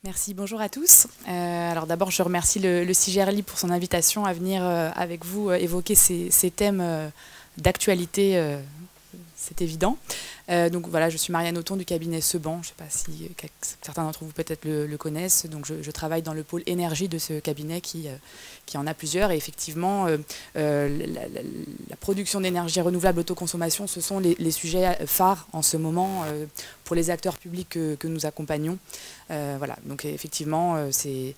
Merci, bonjour à tous. Alors d'abord, je remercie le CIGERLI pour son invitation à venir avec vous évoquer ces thèmes d'actualité, c'est évident. Donc voilà, je suis Marianne Auton du cabinet Seban, je ne sais pas si certains d'entre vous peut-être le connaissent. Donc je travaille dans le pôle énergie de ce cabinet qui en a plusieurs. Et effectivement, la production d'énergie renouvelable, autoconsommation, ce sont les sujets phares en ce moment pour les acteurs publics que nous accompagnons. Voilà, donc effectivement, c'est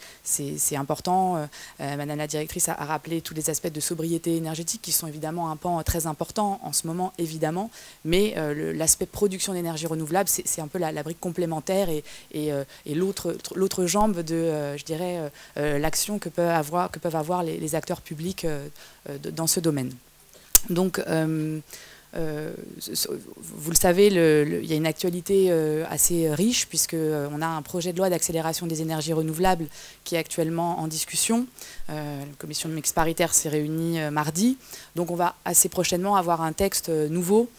important. Madame la directrice a rappelé tous les aspects de sobriété énergétique qui sont évidemment un pan très important en ce moment, évidemment, mais l'aspect production d'énergie renouvelable, c'est un peu la brique complémentaire et l'autre jambe de, je dirais, l'action que peuvent avoir les acteurs publics dans ce domaine. Donc, vous le savez, il y a une actualité assez riche puisqu'on a un projet de loi d'accélération des énergies renouvelables qui est actuellement en discussion. La commission de mixte paritaire s'est réunie mardi. Donc on va assez prochainement avoir un texte nouveau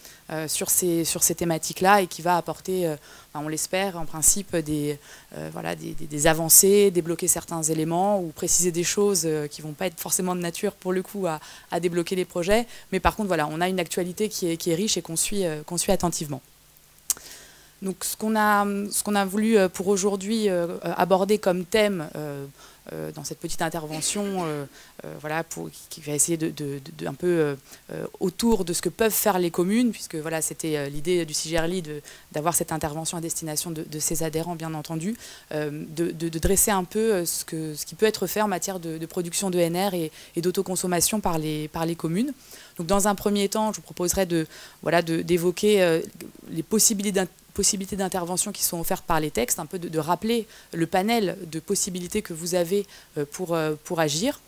sur ces thématiques-là et qui va apporter, on l'espère, en principe, des avancées, débloquer certains éléments ou préciser des choses qui ne vont pas être forcément de nature, pour le coup, à débloquer les projets. Mais par contre, voilà, on a une actualité qui est riche et qu'on suit attentivement. Donc ce qu'on a voulu pour aujourd'hui aborder comme thème dans cette petite intervention, voilà, qui va essayer un peu autour de ce que peuvent faire les communes, puisque voilà, c'était l'idée du CIGERLI d'avoir cette intervention à destination de ses adhérents, bien entendu, de dresser un peu ce qui peut être fait en matière de production d'ENR et d'autoconsommation par les communes. Donc dans un premier temps, je vous proposerai d'évoquer les possibilités d'intervention qui sont offertes par les textes, un peu de rappeler le panel de possibilités que vous avez pour agir.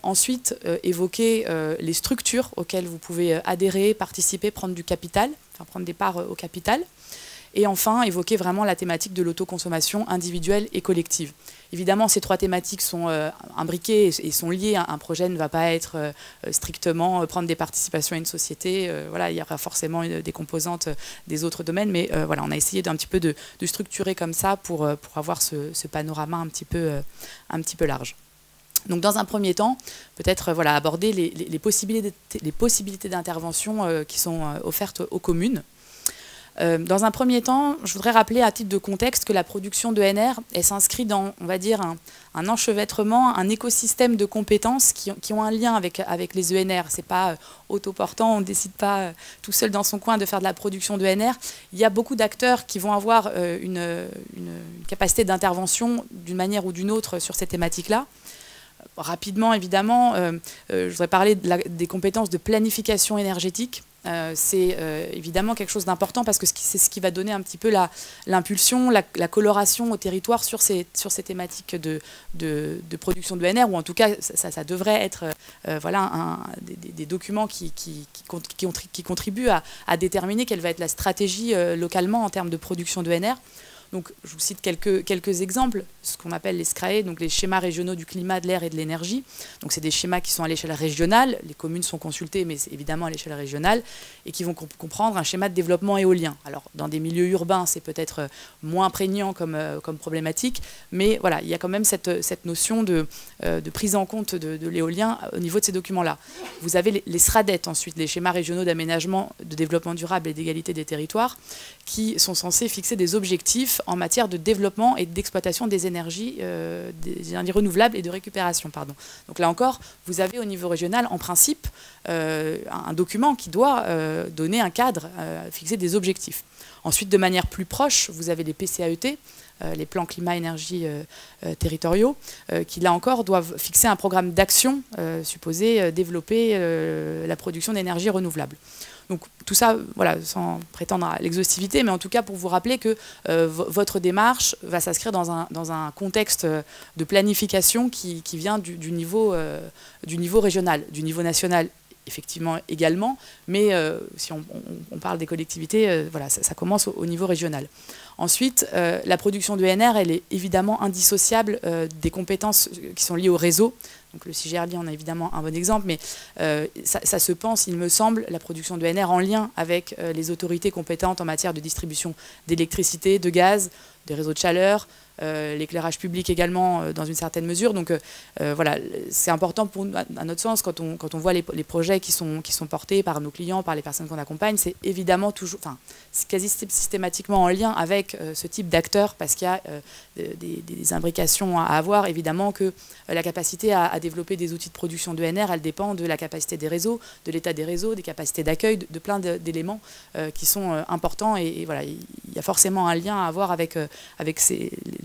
Ensuite, évoquer les structures auxquelles vous pouvez adhérer, participer, prendre du capital, enfin prendre des parts au capital. Et enfin, évoquer vraiment la thématique de l'autoconsommation individuelle et collective. Évidemment, ces trois thématiques sont imbriquées et sont liées. Un projet ne va pas être strictement prendre des participations à une société. Voilà, il y aura forcément des composantes des autres domaines. Mais voilà, on a essayé d'un petit peu de structurer comme ça pour avoir ce panorama un petit peu large. Donc dans un premier temps, peut-être voilà, aborder les possibilités d'intervention qui sont offertes aux communes. Dans un premier temps, je voudrais rappeler à titre de contexte que la production d'ENR s'inscrit dans, on va dire, un enchevêtrement, un écosystème de compétences qui ont un lien avec les ENR. Ce n'est pas autoportant, on ne décide pas tout seul dans son coin de faire de la production d'ENR. Il y a beaucoup d'acteurs qui vont avoir une capacité d'intervention d'une manière ou d'une autre sur ces thématiques-là. Rapidement, évidemment, je voudrais parler des compétences de planification énergétique. C'est évidemment quelque chose d'important parce que c'est ce qui va donner un petit peu l'impulsion, la coloration au territoire sur ces thématiques de production de d'ENR, ou en tout cas ça devrait être voilà, des documents qui contribuent à déterminer quelle va être la stratégie localement en termes de production d'ENR. Donc, je vous cite quelques exemples, ce qu'on appelle les SCRAE, donc les schémas régionaux du climat, de l'air et de l'énergie. Donc, c'est des schémas qui sont à l'échelle régionale. Les communes sont consultées, mais c'est évidemment à l'échelle régionale, et qui vont comprendre un schéma de développement éolien. Alors, dans des milieux urbains, c'est peut-être moins prégnant comme problématique, mais voilà, il y a quand même cette notion de prise en compte de l'éolien au niveau de ces documents-là. Vous avez les SRADET ensuite, les schémas régionaux d'aménagement, de développement durable et d'égalité des territoires, qui sont censés fixer des objectifs en matière de développement et d'exploitation des énergies renouvelables et de récupération. Pardon. Donc là encore, vous avez au niveau régional, en principe, un document qui doit donner un cadre, fixer des objectifs. Ensuite, de manière plus proche, vous avez les PCAET, les plans climat-énergie territoriaux, qui là encore doivent fixer un programme d'action supposé développer la production d'énergie renouvelable. Donc tout ça, voilà, sans prétendre à l'exhaustivité, mais en tout cas pour vous rappeler que votre démarche va s'inscrire dans un contexte de planification qui vient du niveau régional, du niveau national effectivement également, mais si on parle des collectivités, voilà, ça commence au niveau régional. Ensuite, la production d'ENR, elle est évidemment indissociable des compétences qui sont liées au réseau. Donc le CIGRLI en est évidemment un bon exemple, mais ça se pense, il me semble, la production d'ENR en lien avec les autorités compétentes en matière de distribution d'électricité, de gaz, des réseaux de chaleur, l'éclairage public également dans une certaine mesure. Donc voilà, c'est important pour, à notre sens, quand on voit les projets qui sont portés par nos clients, par les personnes qu'on accompagne, c'est évidemment toujours, enfin, c'est quasi systématiquement en lien avec ce type d'acteurs, parce qu'il y a des imbrications à avoir. Évidemment que la capacité à développer des outils de production d'ENR, elle dépend de la capacité des réseaux, de l'état des réseaux, des capacités d'accueil, de plein d'éléments qui sont importants. Et voilà, il y a forcément un lien à avoir avec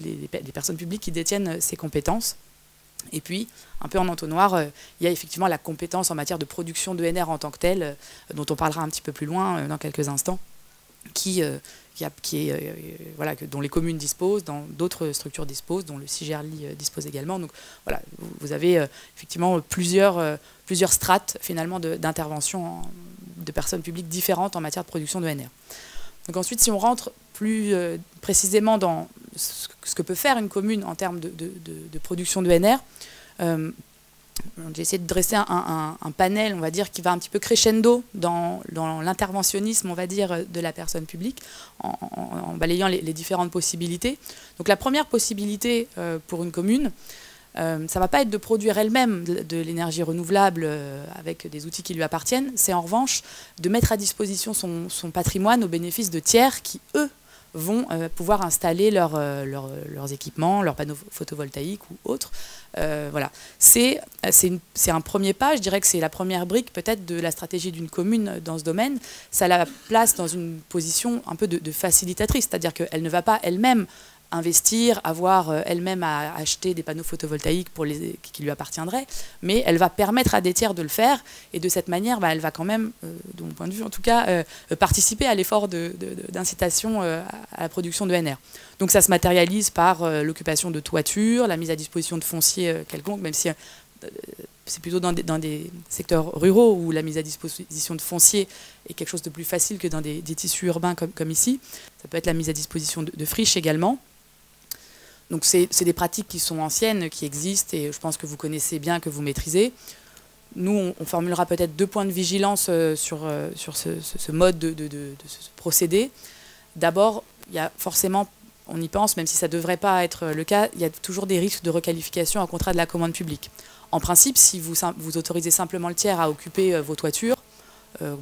les personnes publiques qui détiennent ces compétences. Et puis, un peu en entonnoir, il y a effectivement la compétence en matière de production d'ENR en tant que telle, dont on parlera un petit peu plus loin dans quelques instants, dont les communes disposent, dont d'autres structures disposent, dont le CIGRLI dispose également. Donc voilà, vous avez effectivement plusieurs strates finalement d'intervention de personnes publiques différentes en matière de production d'ENR. Donc ensuite, si on rentre plus précisément dans ce que peut faire une commune en termes de production d'ENR, j'ai essayé de dresser un panel, on va dire, qui va un petit peu crescendo dans l'interventionnisme, on va dire, de la personne publique, en balayant les différentes possibilités. Donc la première possibilité pour une commune, ça ne va pas être de produire elle-même de l'énergie renouvelable avec des outils qui lui appartiennent, c'est en revanche de mettre à disposition son patrimoine au bénéfice de tiers qui, eux, vont pouvoir installer leurs équipements, leurs panneaux photovoltaïques ou autres. Voilà. C'est un premier pas, je dirais que c'est la première brique peut-être de la stratégie d'une commune dans ce domaine. Ça la place dans une position un peu de facilitatrice, c'est-à-dire qu'elle ne va pas elle-même investir, avoir elle-même à acheter des panneaux photovoltaïques qui lui appartiendraient, mais elle va permettre à des tiers de le faire, et de cette manière, elle va quand même, de mon point de vue en tout cas, participer à l'effort d'incitation à la production d'ENR. Donc ça se matérialise par l'occupation de toitures, la mise à disposition de foncier quelconque, même si c'est plutôt dans des secteurs ruraux où la mise à disposition de foncier est quelque chose de plus facile que dans des tissus urbains comme ici. Ça peut être la mise à disposition de friches également. Donc c'est des pratiques qui sont anciennes, qui existent, et je pense que vous connaissez bien, que vous maîtrisez. Nous, on formulera peut-être 2 points de vigilance sur ce mode de ce procédé. D'abord, il y a forcément, on y pense, même si ça ne devrait pas être le cas, il y a toujours des risques de requalification en contrat de la commande publique. En principe, si vous autorisez simplement le tiers à occuper vos toitures,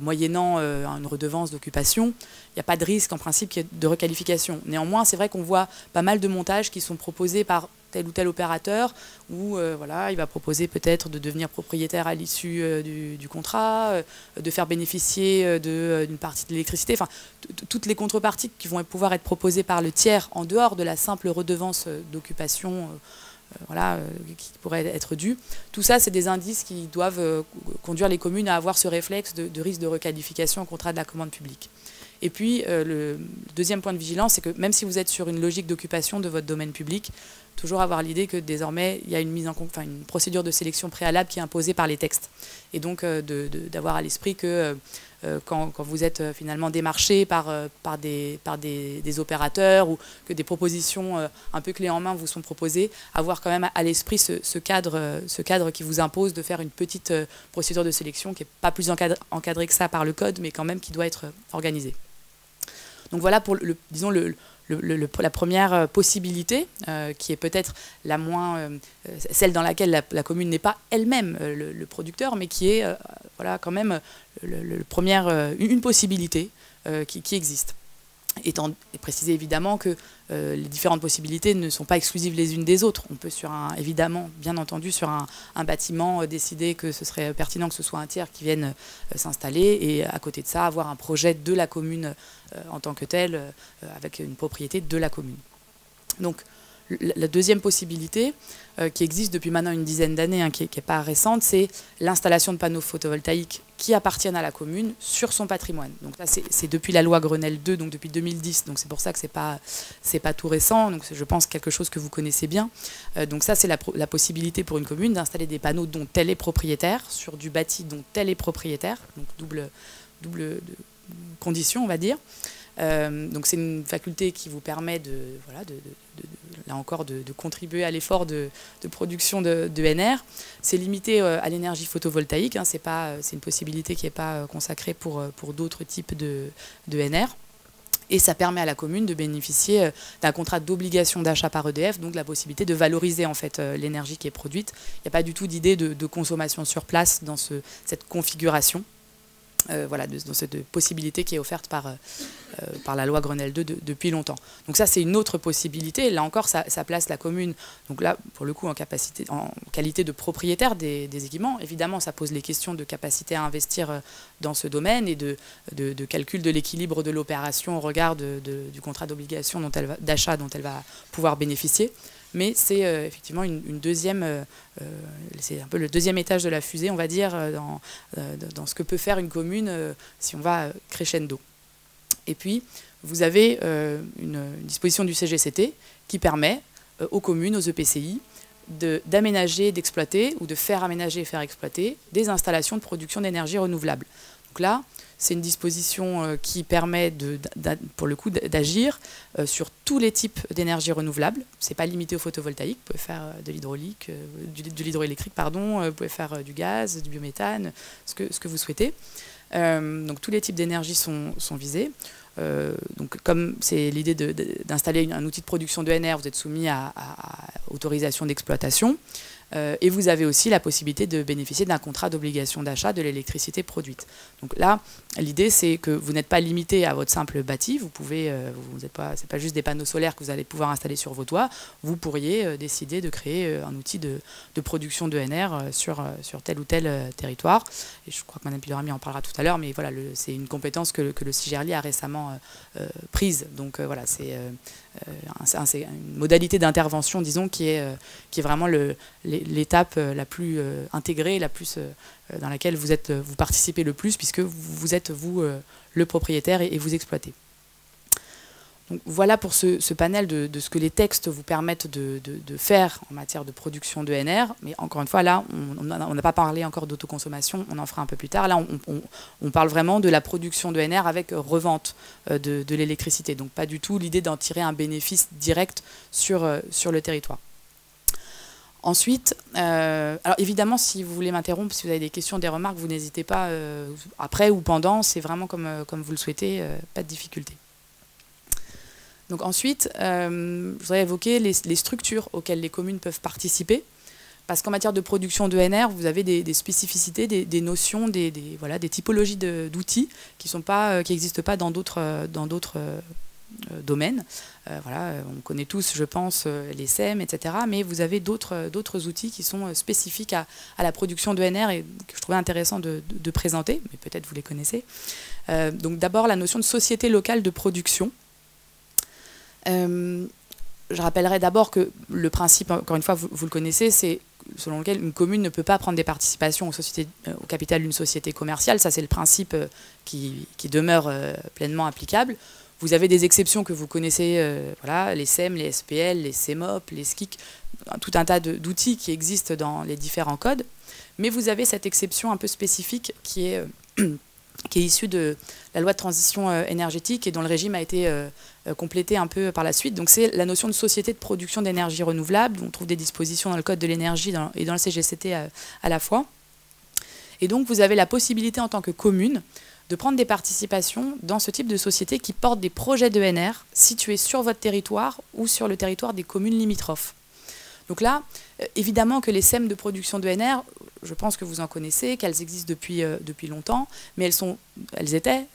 moyennant une redevance d'occupation, il n'y a pas de risque en principe de requalification. Néanmoins, c'est vrai qu'on voit pas mal de montages qui sont proposés par tel ou tel opérateur, où voilà, il va proposer peut-être de devenir propriétaire à l'issue du contrat, de faire bénéficier d'une partie de l'électricité, enfin toutes les contreparties qui vont pouvoir être proposées par le tiers en dehors de la simple redevance d'occupation voilà, qui pourrait être due. Tout ça, c'est des indices qui doivent conduire les communes à avoir ce réflexe de risque de requalification en contrat de la commande publique. Et puis, le deuxième point de vigilance, c'est que même si vous êtes sur une logique d'occupation de votre domaine public, toujours avoir l'idée que désormais, il y a une procédure de sélection préalable qui est imposée par les textes. Et donc, d'avoir à l'esprit que quand vous êtes finalement démarché par des opérateurs, ou que des propositions un peu clés en main vous sont proposées, avoir quand même à l'esprit ce cadre qui vous impose de faire une petite procédure de sélection qui n'est pas plus encadrée que ça par le code, mais quand même qui doit être organisée. Donc voilà pour, disons, la première possibilité, qui est peut-être la moins, celle dans laquelle la commune n'est pas elle-même le producteur, mais qui est voilà, quand même une possibilité qui existe. Et préciser évidemment que les différentes possibilités ne sont pas exclusives les unes des autres. On peut évidemment, bien entendu, sur un bâtiment décider que ce serait pertinent que ce soit un tiers qui vienne s'installer, et à côté de ça, avoir un projet de la commune en tant que tel, avec une propriété de la commune. Donc, la deuxième possibilité, qui existe depuis maintenant une dizaine d'années, qui n'est pas récente, c'est l'installation de panneaux photovoltaïques qui appartiennent à la commune sur son patrimoine. Donc là, c'est depuis la loi Grenelle II, donc depuis 2010, donc c'est pour ça que c'est pas tout récent, donc je pense quelque chose que vous connaissez bien. Donc ça, c'est la possibilité pour une commune d'installer des panneaux dont elle est propriétaire, sur du bâti dont elle est propriétaire, donc double condition, on va dire. Donc c'est une faculté qui vous permet là encore de contribuer à l'effort de production de NR. C'est limité à l'énergie photovoltaïque, hein, c'est une possibilité qui n'est pas consacrée pour d'autres types de NR. Et ça permet à la commune de bénéficier d'un contrat d'obligation d'achat par EDF, donc la possibilité de valoriser en fait l'énergie qui est produite. Il n'y a pas du tout d'idée de consommation sur place dans cette configuration. Voilà, dans cette possibilité qui est offerte par la loi Grenelle 2 depuis longtemps. Donc ça, c'est une autre possibilité. Là encore, ça place la commune, donc là, pour le coup, en qualité de propriétaire des équipements. Évidemment, ça pose les questions de capacité à investir dans ce domaine et de calcul de l'équilibre de l'opération au regard du contrat d'obligation d'achat dont elle va pouvoir bénéficier. Mais c'est effectivement une deuxième, c'est un peu le deuxième étage de la fusée, on va dire, dans ce que peut faire une commune si on va crescendo. Et puis, vous avez une disposition du CGCT qui permet aux communes, aux EPCI, d'aménager, d'exploiter ou de faire aménager et faire exploiter des installations de production d'énergie renouvelable. Donc là, c'est une disposition qui permet, pour le coup, d'agir sur tous les types d'énergie renouvelable. Ce n'est pas limité au photovoltaïque. Vous pouvez faire de l'hydraulique, de l'hydroélectrique, pardon. Vous pouvez faire du gaz, du biométhane, ce que vous souhaitez. Donc tous les types d'énergie sont visés. Donc comme c'est l'idée d'installer un outil de production de NR, vous êtes soumis à autorisation d'exploitation. Et vous avez aussi la possibilité de bénéficier d'un contrat d'obligation d'achat de l'électricité produite. Donc là, l'idée, c'est que vous n'êtes pas limité à votre simple bâti. Vous pouvez, c'est pas juste des panneaux solaires que vous allez pouvoir installer sur vos toits. Vous pourriez décider de créer un outil de production de NR sur tel ou tel territoire. Et je crois que Mme Pilorami en parlera tout à l'heure, mais voilà, c'est une compétence que le CIGERLI a récemment prise. Donc voilà, c'est une modalité d'intervention, disons, qui est vraiment l'étape la plus intégrée, dans laquelle vous participez le plus, puisque vous êtes, le propriétaire et vous exploitez. Donc, voilà pour ce panel de ce que les textes vous permettent de faire en matière de production de NR. Mais encore une fois, là, on n'a pas parlé encore d'autoconsommation, on en fera un peu plus tard. Là, on parle vraiment de la production de NR avec revente de l'électricité. Donc pas du tout l'idée d'en tirer un bénéfice direct sur le territoire. Ensuite, alors évidemment, si vous voulez m'interrompre, si vous avez des questions, des remarques, vous n'hésitez pas, après ou pendant, c'est vraiment comme vous le souhaitez, pas de difficulté. Donc ensuite, je voudrais évoquer les structures auxquelles les communes peuvent participer, parce qu'en matière de production de NR, vous avez des spécificités, des notions, des typologies d'outils qui n'existent pas dans d'autres domaines. Voilà, on connaît tous, je pense, les SEM, etc. Mais vous avez d'autres outils qui sont spécifiques à la production de NR et que je trouvais intéressant de présenter, mais peut-être vous les connaissez. Donc d'abord, la notion de société locale de production. Je rappellerai d'abord que le principe, encore une fois, vous le connaissez, c'est selon lequel une commune ne peut pas prendre des participations au capital d'une société commerciale. Ça, c'est le principe qui demeure pleinement applicable. Vous avez des exceptions que vous connaissez, voilà, les SEM, les SPL, les CEMOP, les SCIC, tout un tas d'outils qui existent dans les différents codes. Mais vous avez cette exception un peu spécifique qui est issue de la loi de transition énergétique et dont le régime a été complété un peu par la suite. Donc c'est la notion de société de production d'énergie renouvelable. On trouve des dispositions dans le code de l'énergie et dans le CGCT à la fois. Et donc vous avez la possibilité en tant que commune de prendre des participations dans ce type de société qui portent des projets de NR situés sur votre territoire ou sur le territoire des communes limitrophes. Donc là, évidemment que les SEM de production de NR, je pense que vous en connaissez, qu'elles existent depuis longtemps, mais elles étaient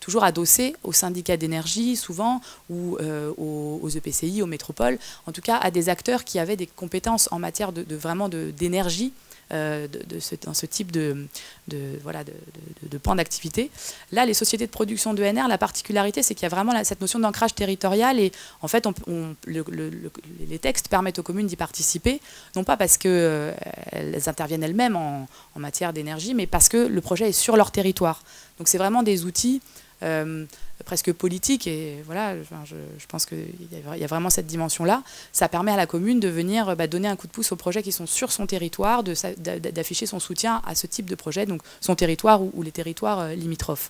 toujours adossées aux syndicats d'énergie, souvent, ou aux EPCI, aux métropoles, en tout cas à des acteurs qui avaient des compétences en matière d'énergie, dans ce type de pan d'activité. Là, les sociétés de production de NR, la particularité, c'est qu'il y a vraiment cette notion d'ancrage territorial et en fait, les textes permettent aux communes d'y participer, non pas parce qu'elles interviennent elles-mêmes en matière d'énergie, mais parce que le projet est sur leur territoire. Donc c'est vraiment des outils presque politiques et voilà, je pense qu'il y a vraiment cette dimension-là. Ça permet à la commune de venir donner un coup de pouce aux projets qui sont sur son territoire, d'afficher son soutien à ce type de projet, donc son territoire ou les territoires limitrophes.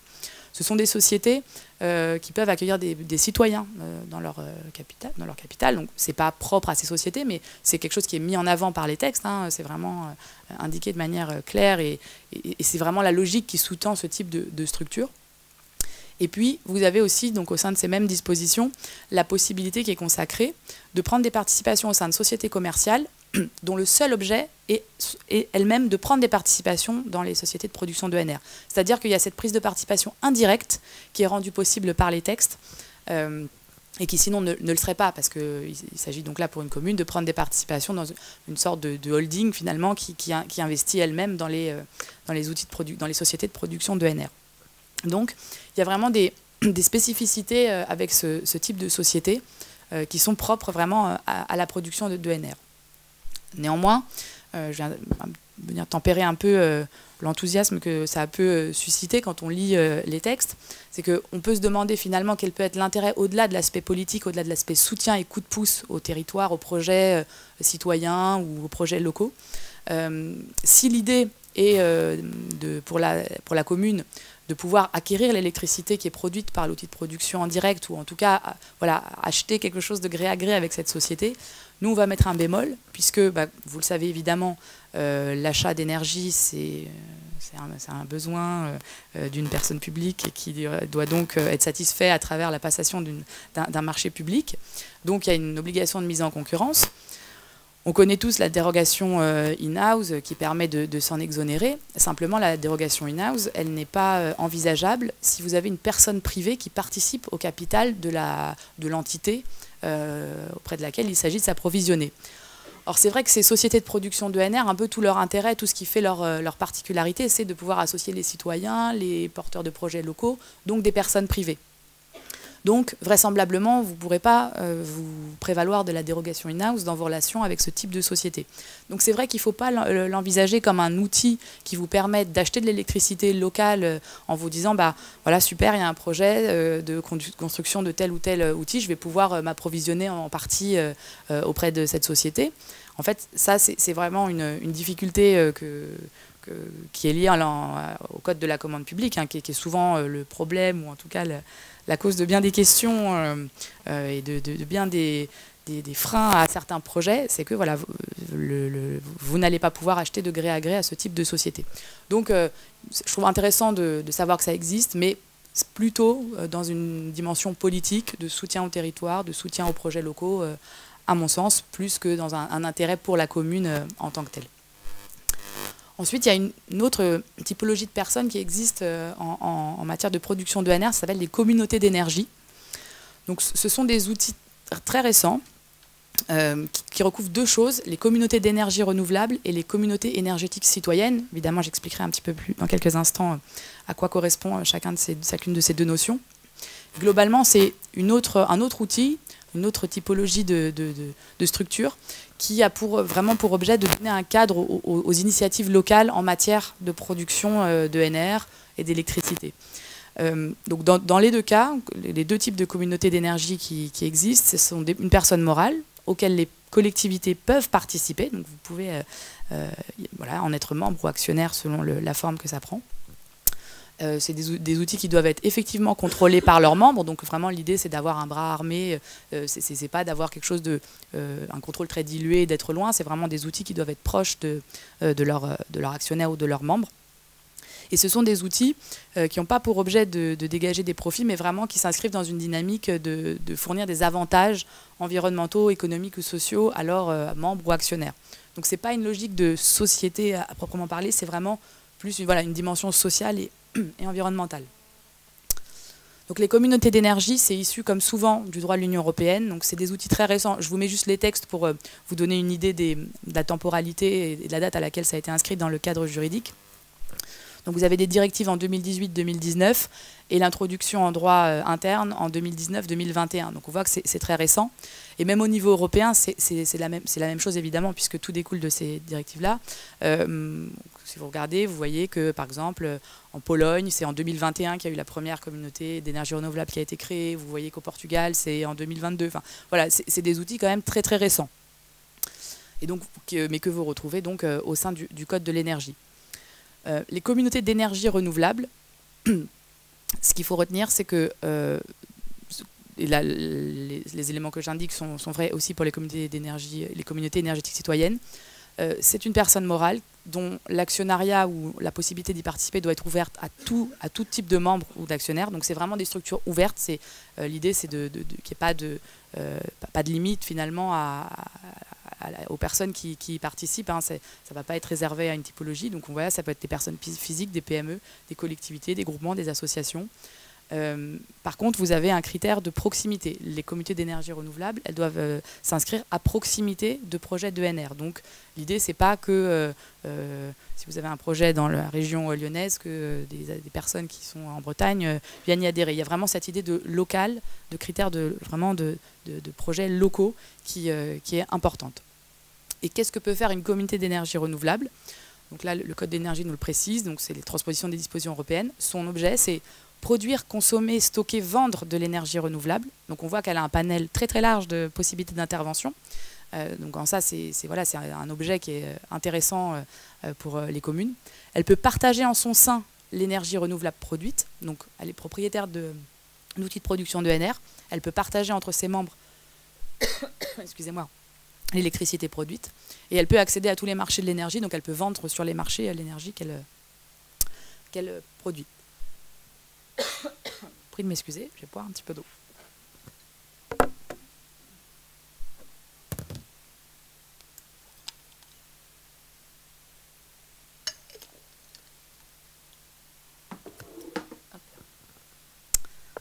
Ce sont des sociétés qui peuvent accueillir des citoyens dans leur capital. Donc, ce n'est pas propre à ces sociétés, mais c'est quelque chose qui est mis en avant par les textes. Hein. C'est vraiment indiqué de manière claire et c'est vraiment la logique qui sous-tend ce type de structure. Et puis, vous avez aussi, donc, au sein de ces mêmes dispositions, la possibilité qui est consacrée de prendre des participations au sein de sociétés commerciales dont le seul objet est elle-même de prendre des participations dans les sociétés de production d'ENR. C'est-à-dire qu'il y a cette prise de participation indirecte qui est rendue possible par les textes et qui sinon ne le serait pas, parce qu'il s'agit donc là pour une commune de prendre des participations dans une sorte de holding finalement qui investit elle-même dans les sociétés de production d'ENR. Donc, il y a vraiment des spécificités avec ce type de société qui sont propres vraiment à la production d'ENR. Néanmoins, je viens venir tempérer un peu l'enthousiasme que ça peut susciter quand on lit les textes. C'est qu'on peut se demander finalement quel peut être l'intérêt au-delà de l'aspect politique, au-delà de l'aspect soutien et coup de pouce aux territoires, aux projets citoyens ou aux projets locaux. Si l'idée est pour la commune de pouvoir acquérir l'électricité qui est produite par l'outil de production en direct, ou en tout cas acheter quelque chose de gré à gré avec cette société, nous, on va mettre un bémol, puisque, vous le savez évidemment, l'achat d'énergie, c'est un besoin d'une personne publique et qui doit donc être satisfait à travers la passation d'un marché public. Donc, il y a une obligation de mise en concurrence. On connaît tous la dérogation in-house qui permet de s'en exonérer. Simplement, la dérogation in-house, elle n'est pas envisageable si vous avez une personne privée qui participe au capital de l'entité auprès de laquelle il s'agit de s'approvisionner. Or, c'est vrai que ces sociétés de production d'ENR, un peu tout leur intérêt, tout ce qui fait leur particularité, c'est de pouvoir associer les citoyens, les porteurs de projets locaux, donc des personnes privées. Donc, vraisemblablement, vous ne pourrez pas vous prévaloir de la dérogation in-house dans vos relations avec ce type de société. Donc, c'est vrai qu'il ne faut pas l'envisager comme un outil qui vous permette d'acheter de l'électricité locale en vous disant, voilà, super, il y a un projet de construction de tel ou tel outil, je vais pouvoir m'approvisionner en partie auprès de cette société. En fait, ça, c'est vraiment une difficulté qui est liée au code de la commande publique, hein, qui est souvent le problème, ou en tout cas la cause de bien des questions et de bien des freins à certains projets, c'est que voilà, vous n'allez pas pouvoir acheter de gré à ce type de société. Donc, je trouve intéressant de savoir que ça existe, mais plutôt dans une dimension politique, de soutien au territoire, de soutien aux projets locaux, à mon sens, plus que dans un intérêt pour la commune en tant que telle. Ensuite, il y a une autre typologie de personnes qui existe en matière de production d'ENR, ça s'appelle les communautés d'énergie. Donc, ce sont des outils très récents qui recouvrent deux choses, les communautés d'énergie renouvelable et les communautés énergétiques citoyennes. Évidemment, j'expliquerai un petit peu plus dans quelques instants à quoi correspond chacune de ces deux notions. Globalement, c'est un autre outil, une autre typologie de structure qui a vraiment pour objet de donner un cadre aux initiatives locales en matière de production d'ENR et d'électricité. Donc dans les deux cas, les deux types de communautés d'énergie qui existent, ce sont une personne morale auxquelles les collectivités peuvent participer. Donc vous pouvez en être membre ou actionnaire selon la forme que ça prend. C'est des outils qui doivent être effectivement contrôlés par leurs membres. Donc vraiment l'idée c'est d'avoir un bras armé, c'est pas d'avoir quelque chose un contrôle très dilué, d'être loin. C'est vraiment des outils qui doivent être proches de leur actionnaire ou de leurs membres. Et ce sont des outils qui n'ont pas pour objet de dégager des profits, mais vraiment qui s'inscrivent dans une dynamique de fournir des avantages environnementaux, économiques ou sociaux à leurs membres ou actionnaires. Donc c'est pas une logique de société à proprement parler, c'est vraiment plus une dimension sociale et environnementale. Donc les communautés d'énergie, c'est issu comme souvent du droit de l'Union européenne, donc c'est des outils très récents. Je vous mets juste les textes pour vous donner une idée de la temporalité et de la date à laquelle ça a été inscrit dans le cadre juridique. Donc vous avez des directives en 2018-2019 et l'introduction en droit interne en 2019-2021. Donc on voit que c'est très récent. Et même au niveau européen, c'est la même chose évidemment, puisque tout découle de ces directives-là. Si vous regardez, vous voyez que par exemple en Pologne, c'est en 2021 qu'il y a eu la première communauté d'énergie renouvelable qui a été créée. Vous voyez qu'au Portugal, c'est en 2022. Enfin, voilà, c'est des outils quand même très très récents. Et donc, mais que vous retrouvez donc au sein du Code de l'énergie. Les communautés d'énergie renouvelable, Ce qu'il faut retenir, c'est que et là, les éléments que j'indique sont vrais aussi pour les communautés énergétiques citoyennes. C'est une personne morale dont l'actionnariat ou la possibilité d'y participer doit être ouverte à tout type de membres ou d'actionnaires. Donc c'est vraiment des structures ouvertes. L'idée, c'est qu'il n'y ait pas de limite finalement aux personnes qui y participent. Hein. Ça ne va pas être réservé à une typologie. Donc voilà, ça peut être des personnes physiques, des PME, des collectivités, des groupements, des associations. Par contre, vous avez un critère de proximité. Les communautés d'énergie renouvelable, elles doivent s'inscrire à proximité de projets d'ENR. Donc, l'idée, c'est pas que si vous avez un projet dans la région lyonnaise, que des personnes qui sont en Bretagne viennent y adhérer. Il y a vraiment cette idée de local, de critère de projets locaux qui est importante. Et qu'est-ce que peut faire une communauté d'énergie renouvelable? Donc là, le Code d'énergie nous le précise. Donc, c'est les transpositions des dispositions européennes. Son objet, c'est produire, consommer, stocker, vendre de l'énergie renouvelable. Donc on voit qu'elle a un panel très très large de possibilités d'intervention. Donc en ça, c'est un objet qui est intéressant pour les communes. Elle peut partager en son sein l'énergie renouvelable produite. Donc elle est propriétaire d'outils de production d'ENR. Elle peut partager entre ses membres excusez-moi, l'électricité produite. Et elle peut accéder à tous les marchés de l'énergie. Donc elle peut vendre sur les marchés l'énergie qu'elle produit. Prie de m'excuser, je vais boire un petit peu d'eau.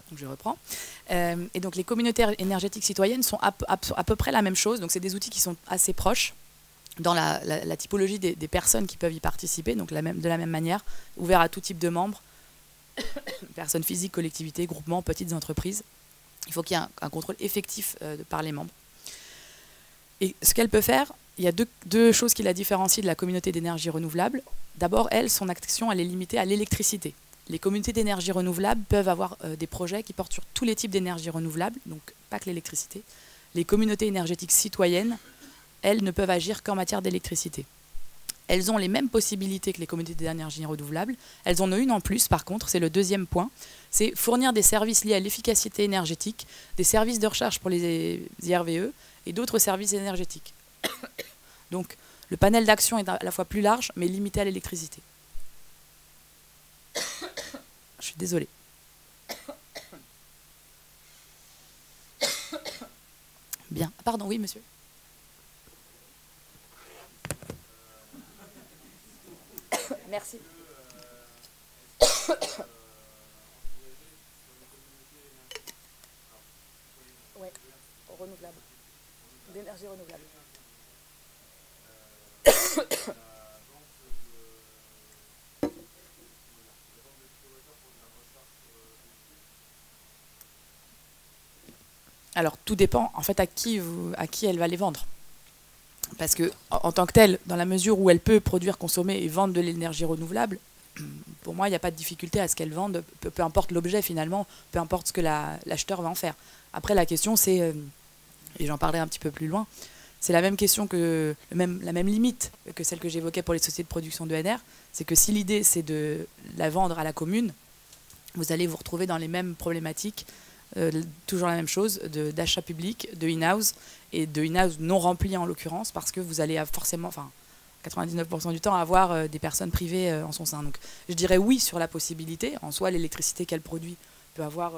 Donc je reprends. Et donc les communautés énergétiques citoyennes sont à peu près la même chose. Donc c'est des outils qui sont assez proches dans la typologie des personnes qui peuvent y participer. Donc de la même manière, ouvert à tout type de membres. Personnes physiques, collectivités, groupements, petites entreprises. Il faut qu'il y ait un contrôle effectif par les membres. Et ce qu'elle peut faire, il y a deux choses qui la différencient de la communauté d'énergie renouvelable. D'abord, son action, elle est limitée à l'électricité. Les communautés d'énergie renouvelable peuvent avoir des projets qui portent sur tous les types d'énergie renouvelable, donc pas que l'électricité. Les communautés énergétiques citoyennes, elles ne peuvent agir qu'en matière d'électricité. Elles ont les mêmes possibilités que les communautés d'énergie renouvelable. Elles en ont une en plus, par contre, c'est le deuxième point. C'est fournir des services liés à l'efficacité énergétique, des services de recherche pour les IRVE et d'autres services énergétiques. Donc, le panel d'action est à la fois plus large, mais limité à l'électricité. Je suis désolée. Bien. Pardon, oui, monsieur. Merci. Oui, renouvelable. D'énergie renouvelable. Alors, tout dépend, en fait, à qui elle va les vendre. Parce que, en tant que telle, dans la mesure où elle peut produire, consommer et vendre de l'énergie renouvelable, pour moi, il n'y a pas de difficulté à ce qu'elle vende, peu importe l'objet finalement, peu importe ce que l'acheteur va en faire. Après, la question, c'est, et j'en parlerai un petit peu plus loin, c'est la même question que, la même limite que celle que j'évoquais pour les sociétés de production d'ENR, c'est que si l'idée, c'est de la vendre à la commune, vous allez vous retrouver dans les mêmes problématiques, toujours la même chose, d'achat public, de in-house, et de in-house non rempli en l'occurrence, parce que vous allez forcément, enfin 99% du temps, avoir des personnes privées en son sein. Donc je dirais oui sur la possibilité. En soi, l'électricité qu'elle produit peut avoir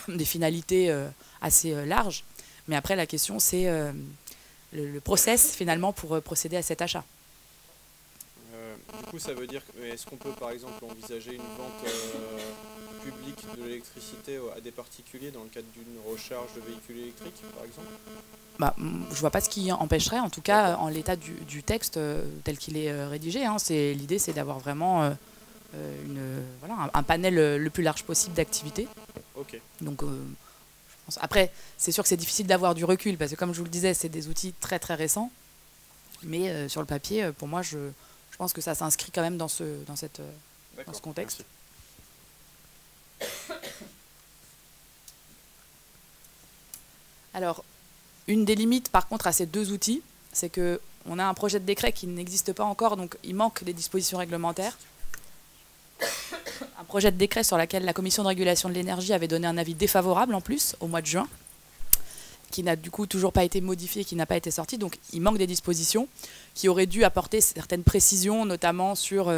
des finalités assez larges. Mais après, la question, c'est le process finalement pour procéder à cet achat. Du coup, ça veut dire, est-ce qu'on peut par exemple envisager une vente publique de l'électricité à des particuliers dans le cadre d'une recharge de véhicules électriques, par exemple? Je vois pas ce qui empêcherait, en tout cas en l'état du texte tel qu'il est rédigé. Hein, l'idée, c'est d'avoir vraiment un panel le plus large possible d'activités. Okay. Donc, je pense. Après, c'est sûr que c'est difficile d'avoir du recul parce que, comme je vous le disais, c'est des outils très très récents. Mais sur le papier, pour moi, je pense que ça s'inscrit quand même dans ce contexte. Merci. Alors, une des limites, par contre, à ces deux outils, c'est qu'on a un projet de décret qui n'existe pas encore, donc il manque des dispositions réglementaires. Un un projet de décret sur lequel la Commission de régulation de l'énergie avait donné un avis défavorable en plus, au mois de juin, qui n'a du coup toujours pas été modifié, qui n'a pas été sorti. Donc il manque des dispositions qui auraient dû apporter certaines précisions, notamment sur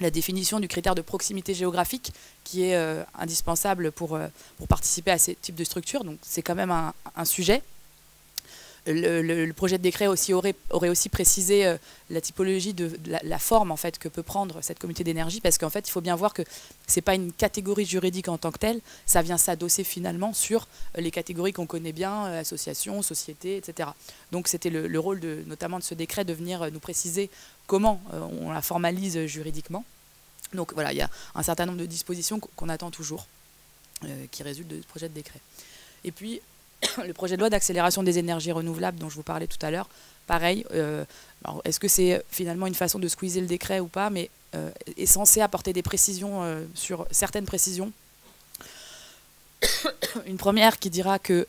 la définition du critère de proximité géographique, qui est indispensable pour participer à ces types de structures. Donc c'est quand même un sujet. Le projet de décret aussi aurait aussi précisé la typologie de la forme en fait, que peut prendre cette communauté d'énergie, parce qu'en fait il faut bien voir que ce n'est pas une catégorie juridique en tant que telle, ça vient s'adosser finalement sur les catégories qu'on connaît bien, associations, sociétés, etc. Donc c'était le rôle notamment de ce décret de venir nous préciser comment on la formalise juridiquement. Donc voilà, il y a un certain nombre de dispositions qu'on attend toujours, qui résultent de ce projet de décret. Et puis le projet de loi d'accélération des énergies renouvelables dont je vous parlais tout à l'heure, pareil, est-ce que c'est finalement une façon de squeezer le décret ou pas, mais est censé apporter des précisions sur certaines précisions. Une première qui dira que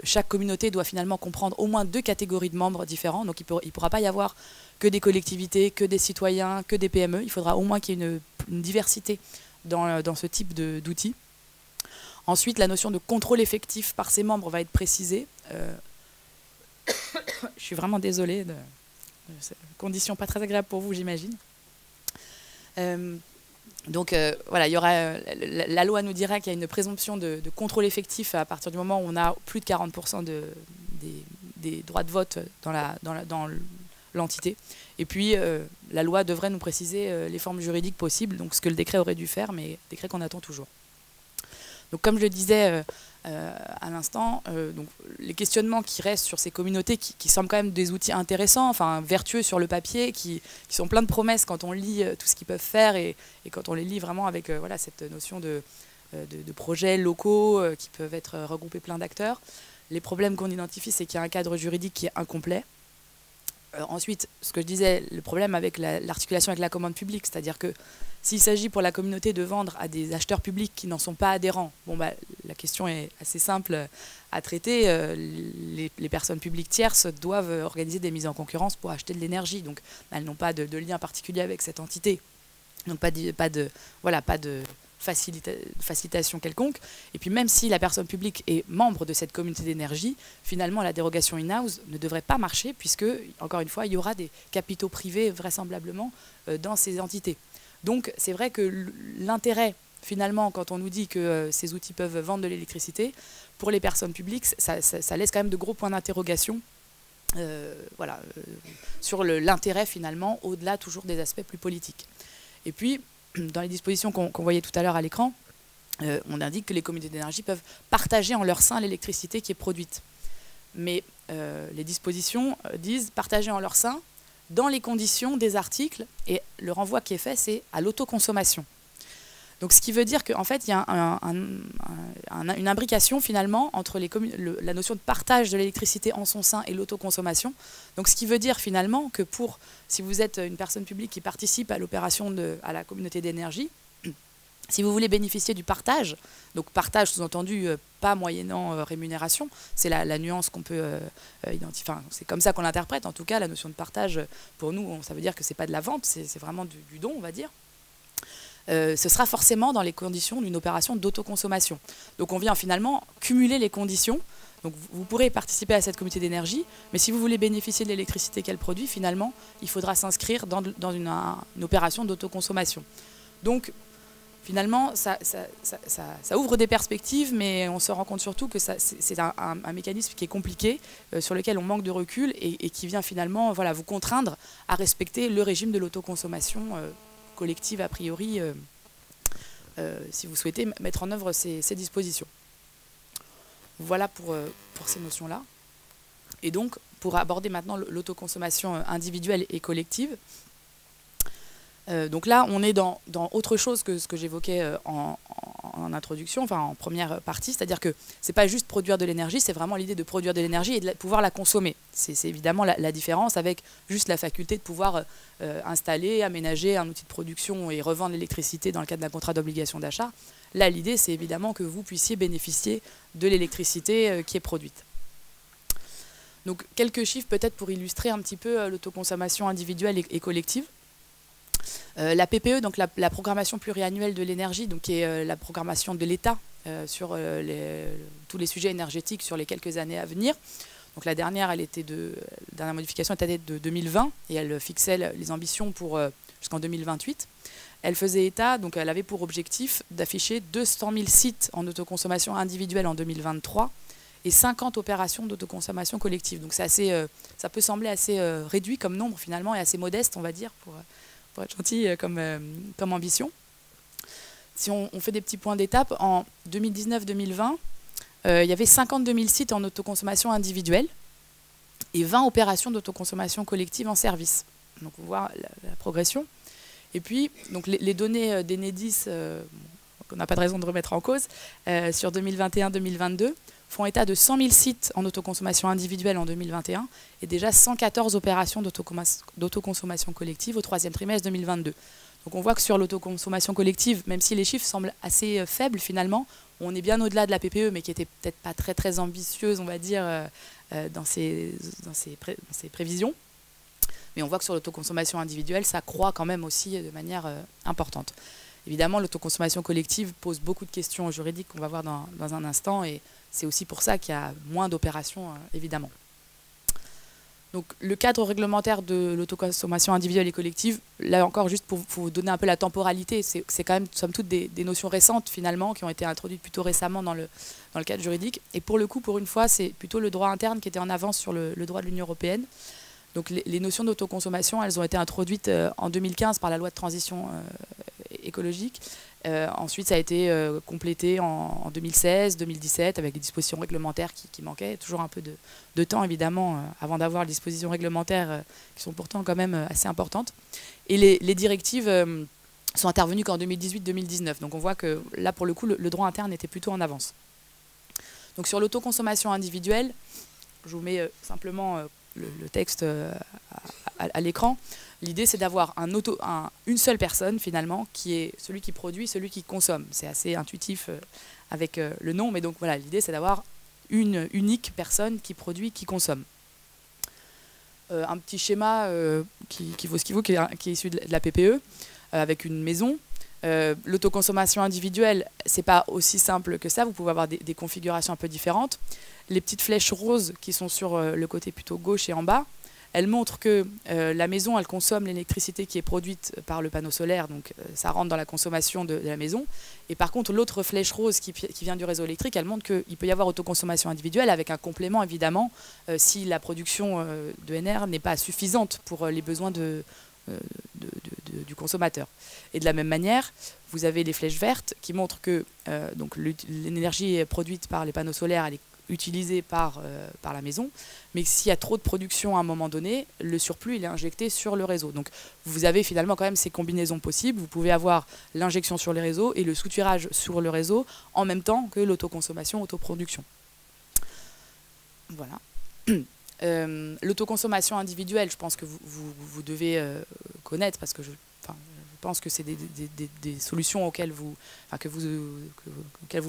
chaque communauté doit finalement comprendre au moins 2 catégories de membres différents, donc il ne pourra pas y avoir que des collectivités, que des citoyens, que des PME, il faudra au moins qu'il y ait une diversité dans ce type d'outils. Ensuite, la notion de contrôle effectif par ses membres va être précisée. Je suis vraiment désolée, de conditions pas très agréables pour vous, j'imagine. Donc voilà, il y aura, la loi nous dira qu'il y a une présomption de contrôle effectif à partir du moment où on a plus de 40% des droits de vote dans l'entité. Et puis, la loi devrait nous préciser les formes juridiques possibles, donc ce que le décret aurait dû faire, mais décret qu'on attend toujours. Donc comme je le disais à l'instant, les questionnements qui restent sur ces communautés qui semblent quand même des outils intéressants, enfin vertueux sur le papier, qui sont pleins de promesses quand on lit tout ce qu'ils peuvent faire et quand on les lit vraiment avec voilà, cette notion de projets locaux qui peuvent être regroupés plein d'acteurs. Les problèmes qu'on identifie, c'est qu'il y a un cadre juridique qui est incomplet. Ensuite, ce que je disais, le problème avec l'articulation avec la commande publique, c'est-à-dire que s'il s'agit pour la communauté de vendre à des acheteurs publics qui n'en sont pas adhérents, bon, bah, la question est assez simple à traiter. Les personnes publiques tierces doivent organiser des mises en concurrence pour acheter de l'énergie. Donc elles n'ont pas de lien particulier avec cette entité. Donc pas de facilitation quelconque. Et puis même si la personne publique est membre de cette communauté d'énergie, finalement la dérogation in-house ne devrait pas marcher puisque, encore une fois, il y aura des capitaux privés vraisemblablement dans ces entités. Donc c'est vrai que l'intérêt, finalement, quand on nous dit que ces outils peuvent vendre de l'électricité, pour les personnes publiques, ça laisse quand même de gros points d'interrogation voilà, sur l'intérêt, finalement, au-delà toujours des aspects plus politiques. Et puis, dans les dispositions qu'on voyait tout à l'heure à l'écran, on indique que les communautés d'énergie peuvent partager en leur sein l'électricité qui est produite. Mais les dispositions disent partager en leur sein dans les conditions des articles, et le renvoi qui est fait, c'est à l'autoconsommation. Donc ce qui veut dire qu'en fait, il y a une imbrication finalement entre la notion de partage de l'électricité en son sein et l'autoconsommation. Donc ce qui veut dire finalement que si vous êtes une personne publique qui participe à l'opération à la communauté d'énergie, si vous voulez bénéficier du partage, donc partage sous-entendu pas moyennant rémunération, c'est la nuance qu'on peut identifier, enfin, c'est comme ça qu'on l'interprète en tout cas, la notion de partage, pour nous, ça veut dire que ce n'est pas de la vente, c'est vraiment du don, on va dire. Ce sera forcément dans les conditions d'une opération d'autoconsommation. Donc on vient finalement cumuler les conditions. Donc vous pourrez participer à cette communauté d'énergie, mais si vous voulez bénéficier de l'électricité qu'elle produit, finalement, il faudra s'inscrire dans une opération d'autoconsommation. Donc finalement, ça ouvre des perspectives, mais on se rend compte surtout que c'est un mécanisme qui est compliqué, sur lequel on manque de recul et qui vient finalement voilà, vous contraindre à respecter le régime de l'autoconsommation collective a priori, si vous souhaitez mettre en œuvre ces dispositions. Voilà pour ces notions-là. Et donc, pour aborder maintenant l'autoconsommation individuelle et collective, donc là, on est dans autre chose que ce que j'évoquais en introduction, enfin en première partie, c'est-à-dire que ce n'est pas juste produire de l'énergie, c'est vraiment l'idée de produire de l'énergie et de pouvoir la consommer. C'est évidemment la différence avec juste la faculté de pouvoir installer, aménager un outil de production et revendre l'électricité dans le cadre d'un contrat d'obligation d'achat. Là, l'idée, c'est évidemment que vous puissiez bénéficier de l'électricité qui est produite. Donc, quelques chiffres peut-être pour illustrer un petit peu l'autoconsommation individuelle et collective. La PPE, donc la programmation pluriannuelle de l'énergie, donc qui est la programmation de l'État sur tous les sujets énergétiques sur les quelques années à venir. Donc la dernière modification était de 2020 et elle fixait les ambitions pour jusqu'en 2028. Elle faisait état, donc elle avait pour objectif d'afficher 200 000 sites en autoconsommation individuelle en 2023 et 50 opérations d'autoconsommation collective. Donc ça peut sembler assez réduit comme nombre finalement et assez modeste, on va dire, pour être gentil comme ambition. Si on fait des petits points d'étape, en 2019-2020, il y avait 52 000 sites en autoconsommation individuelle et 20 opérations d'autoconsommation collective en service. Donc on voit la progression. Et puis, donc les données d'Enedis, qu'on n'a pas de raison de remettre en cause, sur 2021-2022, font état de 100 000 sites en autoconsommation individuelle en 2021 et déjà 114 opérations d'autoconsommation collective au troisième trimestre 2022. Donc on voit que sur l'autoconsommation collective, même si les chiffres semblent assez faibles finalement, on est bien au-delà de la PPE, mais qui n'était peut-être pas très, très ambitieuse, on va dire, dans ses prévisions. Mais on voit que sur l'autoconsommation individuelle, ça croît quand même aussi de manière importante. Évidemment, l'autoconsommation collective pose beaucoup de questions juridiques qu'on va voir dans un instant, et c'est aussi pour ça qu'il y a moins d'opérations, évidemment. Donc, le cadre réglementaire de l'autoconsommation individuelle et collective, là encore, juste pour vous donner un peu la temporalité, c'est quand même, somme toute, des notions récentes, finalement, qui ont été introduites plutôt récemment dans le cadre juridique. Et pour le coup, pour une fois, c'est plutôt le droit interne qui était en avance sur le droit de l'Union européenne. Donc les notions d'autoconsommation, elles ont été introduites en 2015 par la loi de transition écologique. Ensuite, ça a été complété en 2016, 2017 avec des dispositions réglementaires qui manquaient. Toujours un peu de temps, évidemment, avant d'avoir les dispositions réglementaires qui sont pourtant quand même assez importantes. Et les directives sont intervenues qu'en 2018-2019. Donc on voit que là, pour le coup, le droit interne était plutôt en avance. Donc sur l'autoconsommation individuelle, je vous mets simplement le texte à l'écran. L'idée, c'est d'avoir une seule personne, finalement, qui est celui qui produit, celui qui consomme. C'est assez intuitif avec le nom, mais donc voilà, l'idée, c'est d'avoir une unique personne qui produit, qui consomme. Un petit schéma qui vaut ce qu'il vaut, qui est issu de la PPE, avec une maison. L'autoconsommation individuelle, c'est pas aussi simple que ça. Vous pouvez avoir des configurations un peu différentes. Les petites flèches roses qui sont sur le côté plutôt gauche et en bas, elles montrent que la maison, elle consomme l'électricité qui est produite par le panneau solaire, donc ça rentre dans la consommation de la maison. Et par contre, l'autre flèche rose qui vient du réseau électrique, elle montre qu'il peut y avoir autoconsommation individuelle avec un complément, évidemment, si la production d'ENR n'est pas suffisante pour les besoins du consommateur. Et de la même manière, vous avez les flèches vertes qui montrent que l'énergie produite par les panneaux solaires, elle est utilisée par la maison, mais s'il y a trop de production à un moment donné, le surplus il est injecté sur le réseau. Donc vous avez finalement quand même ces combinaisons possibles. Vous pouvez avoir l'injection sur les réseaux et le soutirage sur le réseau en même temps que l'autoconsommation, autoproduction. Voilà. L'autoconsommation individuelle, je pense que vous devez connaître, parce que je pense que c'est des solutions auxquelles vous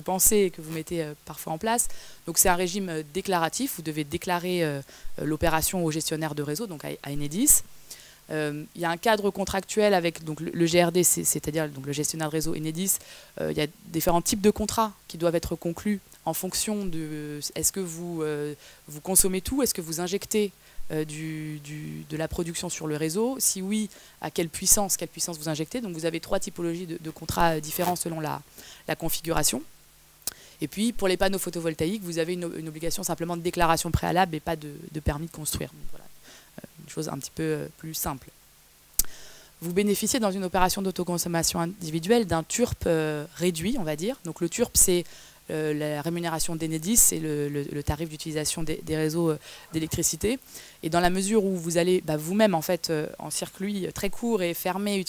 pensez et que vous mettez parfois en place. Donc c'est un régime déclaratif. Vous devez déclarer l'opération au gestionnaire de réseau, donc à Enedis. Il y a un cadre contractuel avec donc, le GRD, c'est-à-dire donc, le gestionnaire de réseau Enedis. Il y a différents types de contrats qui doivent être conclus en fonction de est-ce que vous consommez tout, est-ce que vous injectez de la production sur le réseau, si oui, à quelle puissance vous injectez. Donc vous avez 3 typologies de contrats différents selon la configuration. Et puis pour les panneaux photovoltaïques, vous avez une obligation simplement de déclaration préalable et pas de permis de construire. Donc, voilà, une chose un petit peu plus simple. Vous bénéficiez dans une opération d'autoconsommation individuelle d'un TURP réduit, on va dire. Donc le TURP, c'est la rémunération d'Enedis, c'est le tarif d'utilisation des réseaux d'électricité. Et dans la mesure où vous allez vous-même, en fait, en circuit très court et fermé,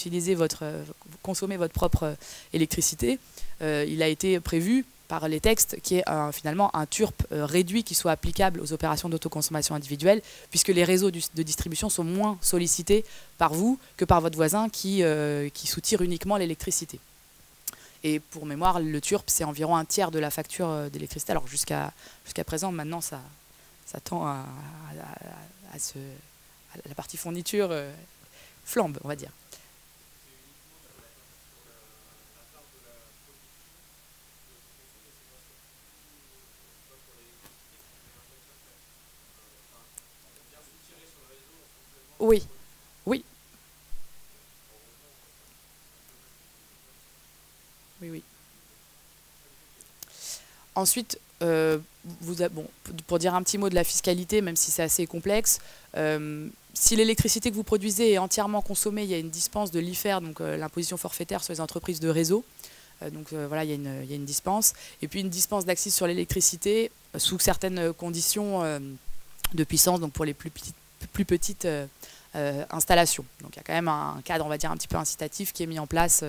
consommer votre propre électricité, il a été prévu par les textes qui est finalement un TURP réduit qui soit applicable aux opérations d'autoconsommation individuelle, puisque les réseaux de distribution sont moins sollicités par vous que par votre voisin qui soutire uniquement l'électricité. Et pour mémoire, le TURP, c'est environ un tiers de la facture d'électricité. Alors jusqu'à présent, maintenant, ça tend à la partie fourniture flambe, on va dire. Oui, oui. Oui, oui. Ensuite, bon, pour dire un petit mot de la fiscalité, même si c'est assez complexe, si l'électricité que vous produisez est entièrement consommée, il y a une dispense de l'IFER, donc l'imposition forfaitaire sur les entreprises de réseau. Donc voilà, il y a une dispense. Et puis une dispense d'accise sur l'électricité sous certaines conditions de puissance, donc pour les plus petites installations. Donc il y a quand même un cadre, on va dire, un petit peu incitatif qui est mis en place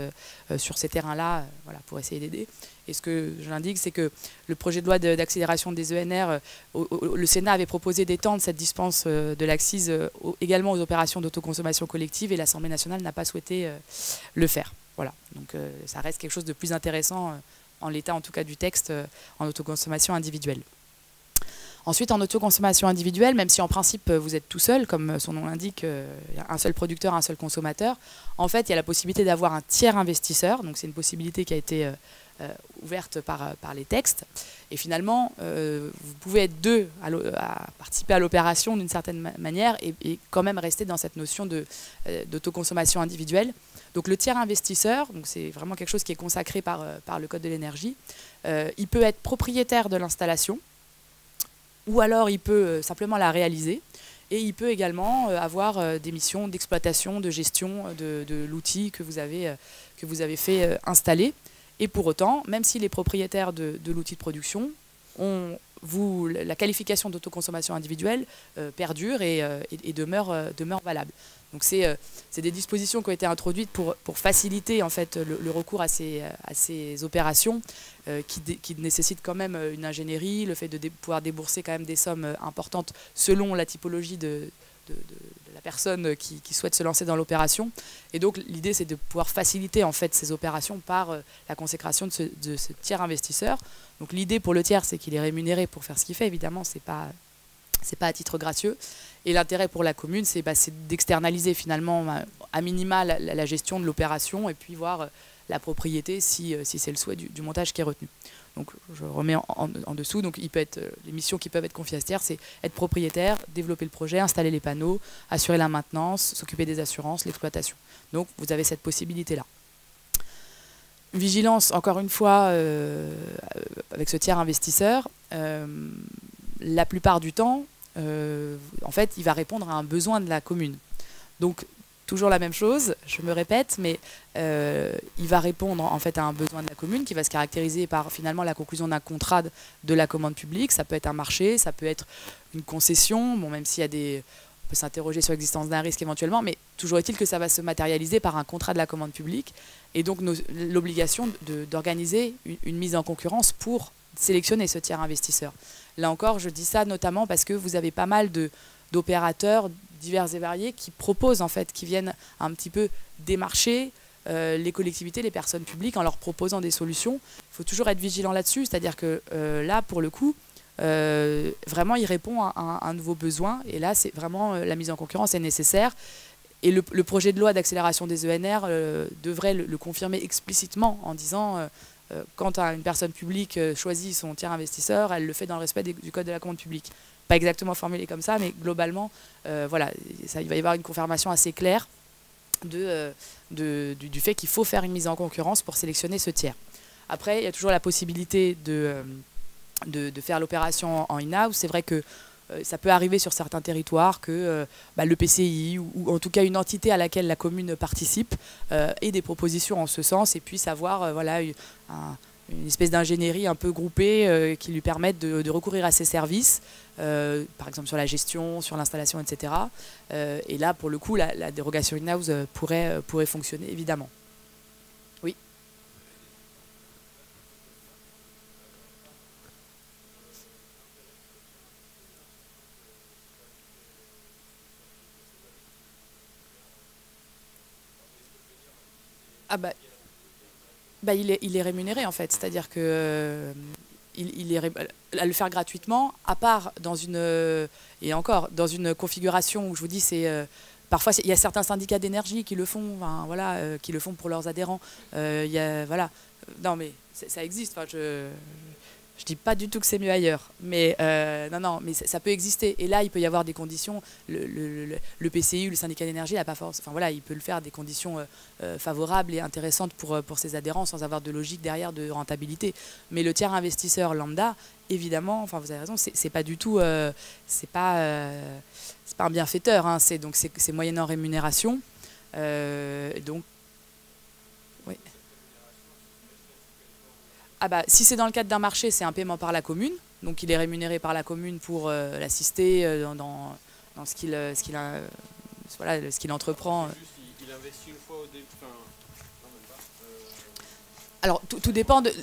sur ces terrains-là voilà, pour essayer d'aider. Et ce que je l'indique, c'est que le projet de loi d'accélération des ENR, le Sénat avait proposé d'étendre cette dispense de l'accise également aux opérations d'autoconsommation collective et l'Assemblée nationale n'a pas souhaité le faire. Voilà. Donc ça reste quelque chose de plus intéressant en l'état en tout cas du texte en autoconsommation individuelle. Ensuite, en autoconsommation individuelle, même si en principe vous êtes tout seul, comme son nom l'indique, un seul producteur, un seul consommateur, en fait, il y a la possibilité d'avoir un tiers investisseur. Donc c'est une possibilité qui a été ouverte par les textes. Et finalement, vous pouvez être deux à participer à l'opération d'une certaine manière et quand même rester dans cette notion d'autoconsommation individuelle. Donc le tiers investisseur, c'est vraiment quelque chose qui est consacré par le Code de l'énergie, il peut être propriétaire de l'installation, ou alors il peut simplement la réaliser, et il peut également avoir des missions d'exploitation, de gestion de l'outil que vous avez fait installer. Et pour autant, même s'il est propriétaire de l'outil de production, la qualification d'autoconsommation individuelle perdure et demeure valable. Donc c'est des dispositions qui ont été introduites pour faciliter en fait le recours à ces opérations qui nécessitent quand même une ingénierie, le fait de pouvoir débourser quand même des sommes importantes selon la typologie de la personne qui souhaite se lancer dans l'opération. Et donc l'idée c'est de pouvoir faciliter en fait ces opérations par la consécration de ce tiers investisseur. Donc l'idée pour le tiers c'est qu'il est rémunéré pour faire ce qu'il fait, évidemment c'est pas à titre gracieux. Et l'intérêt pour la commune, c'est d'externaliser finalement à minima la gestion de l'opération et puis voir la propriété si c'est le souhait du montage qui est retenu. Donc je remets en dessous, donc les missions qui peuvent être confiées à ce tiers, c'est être propriétaire, développer le projet, installer les panneaux, assurer la maintenance, s'occuper des assurances, l'exploitation. Donc vous avez cette possibilité-là. Vigilance, encore une fois, avec ce tiers investisseur, la plupart du temps, en fait, il va répondre à un besoin de la commune. Donc, toujours la même chose, je me répète, mais il va répondre en fait à un besoin de la commune qui va se caractériser par finalement la conclusion d'un contrat de la commande publique. Ça peut être un marché, ça peut être une concession, bon, même s'il y a on peut s'interroger sur l'existence d'un risque éventuellement, mais toujours est-il que ça va se matérialiser par un contrat de la commande publique et donc l'obligation d'organiser une mise en concurrence pour sélectionner ce tiers investisseur. Là encore, je dis ça notamment parce que vous avez pas mal d'opérateurs divers et variés qui proposent, en fait, qui viennent un petit peu démarcher les collectivités, les personnes publiques en leur proposant des solutions. Il faut toujours être vigilant là-dessus, c'est-à-dire que là, pour le coup, vraiment, il répond à un nouveau besoin. Et là, c'est vraiment la mise en concurrence est nécessaire. Et le projet de loi d'accélération des ENR devrait le confirmer explicitement en disant quand une personne publique choisit son tiers investisseur, elle le fait dans le respect du Code de la commande publique. Pas exactement formulé comme ça, mais globalement, voilà, il va y avoir une confirmation assez claire du fait qu'il faut faire une mise en concurrence pour sélectionner ce tiers. Après, il y a toujours la possibilité de faire l'opération en in-house. C'est vrai que ça peut arriver sur certains territoires que le PCI ou en tout cas une entité à laquelle la commune participe ait des propositions en ce sens et puisse avoir voilà, une espèce d'ingénierie un peu groupée qui lui permette de recourir à ces services, par exemple sur la gestion, sur l'installation, etc. Et là, pour le coup, la dérogation in-house pourrait fonctionner, évidemment. Oui. Ah bah, il est rémunéré en fait, c'est-à-dire que à le faire gratuitement, à part dans dans une configuration où je vous dis parfois il y a certains syndicats d'énergie qui le font, enfin, voilà, qui le font pour leurs adhérents. Voilà, non mais ça existe. Enfin, Je dis pas du tout que c'est mieux ailleurs, mais non, mais ça peut exister. Et là, il peut y avoir des conditions. Le PCI, le syndicat d'énergie, n'a pas force. Enfin voilà, il peut le faire à des conditions favorables et intéressantes pour ses adhérents, sans avoir de logique derrière de rentabilité. Mais le tiers investisseur lambda, évidemment, enfin vous avez raison, c'est pas du tout, c'est pas un bienfaiteur. Hein, c'est moyennant rémunération. Donc oui. Ah bah, si c'est dans le cadre d'un marché, c'est un paiement par la commune. Donc il est rémunéré par la commune pour l'assister dans ce qu'il voilà, ce qu'il entreprend. Il investit une fois au début. Alors tout dépend de...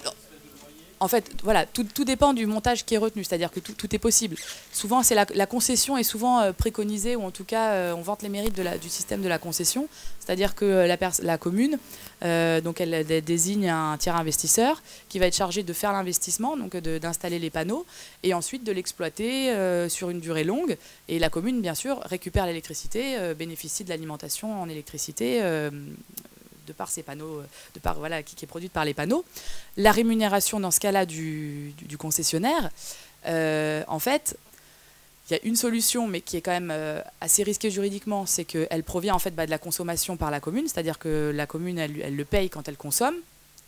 En fait, voilà, tout dépend du montage qui est retenu, c'est-à-dire que tout est possible. Souvent, c'est la concession est souvent préconisée, ou en tout cas, on vante les mérites du système de la concession, c'est-à-dire que la commune, donc elle désigne un tiers investisseur qui va être chargé de faire l'investissement, donc d'installer les panneaux, et ensuite de l'exploiter sur une durée longue. Et la commune, bien sûr, récupère l'électricité, bénéficie de l'alimentation en électricité, de par ces panneaux, voilà, qui est produite par les panneaux. La rémunération dans ce cas-là du concessionnaire, en fait, il y a une solution, mais qui est quand même assez risquée juridiquement, c'est qu'elle provient en fait de la consommation par la commune, c'est-à-dire que la commune, elle le paye quand elle consomme,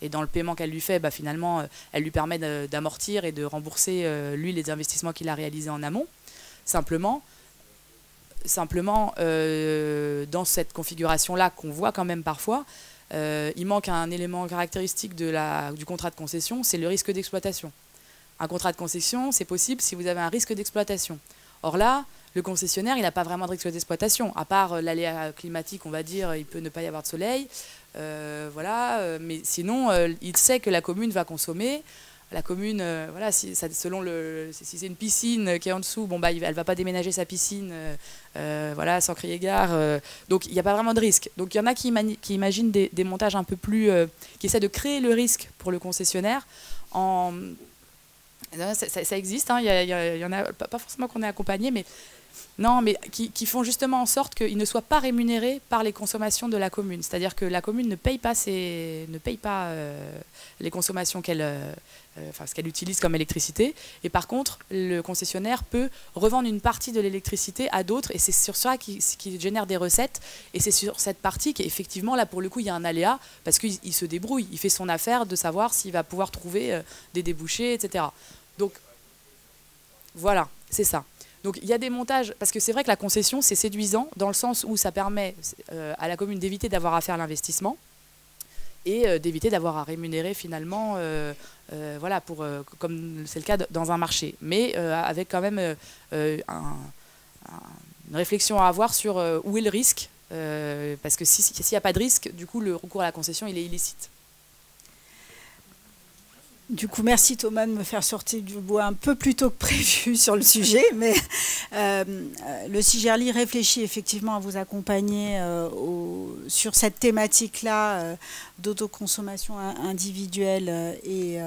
et dans le paiement qu'elle lui fait, finalement, elle lui permet d'amortir et de rembourser, lui, les investissements qu'il a réalisés en amont. Simplement, dans cette configuration-là qu'on voit quand même parfois, il manque un élément caractéristique du contrat de concession, c'est le risque d'exploitation. Un contrat de concession, c'est possible si vous avez un risque d'exploitation. Or là, le concessionnaire, il n'a pas vraiment de risque d'exploitation, à part l'aléa climatique, on va dire, il peut ne pas y avoir de soleil, voilà, mais sinon, il sait que la commune va consommer. La commune, voilà, si c'est une piscine qui est en dessous, bon, elle ne va pas déménager sa piscine voilà, sans crier gare. Donc, il n'y a pas vraiment de risque. Donc, il y en a qui imaginent des montages un peu plus... qui essaient de créer le risque pour le concessionnaire. Ça existe, hein, y en a, pas forcément qu'on est accompagné, mais... Non, mais qui font justement en sorte qu'ils ne soient pas rémunérés par les consommations de la commune. C'est-à-dire que la commune ne paye pas les consommations ce qu'elle utilise comme électricité. Et par contre, le concessionnaire peut revendre une partie de l'électricité à d'autres. Et c'est sur ça qui génère des recettes. Et c'est sur cette partie qu'effectivement, là, pour le coup, il y a un aléa. Parce qu'il se débrouille. Il fait son affaire de savoir s'il va pouvoir trouver des débouchés, etc. Donc, voilà, c'est ça. Donc il y a des montages, parce que c'est vrai que la concession, c'est séduisant, dans le sens où ça permet à la commune d'éviter d'avoir à faire l'investissement et d'éviter d'avoir à rémunérer finalement, voilà, comme c'est le cas dans un marché. Mais avec quand même une réflexion à avoir sur où est le risque, parce que s'il n'y a pas de risque, du coup le recours à la concession, il est illicite. Du coup, merci Thomas de me faire sortir du bois un peu plus tôt que prévu sur le sujet, mais le CIGERLI réfléchit effectivement à vous accompagner sur cette thématique-là d'autoconsommation individuelle et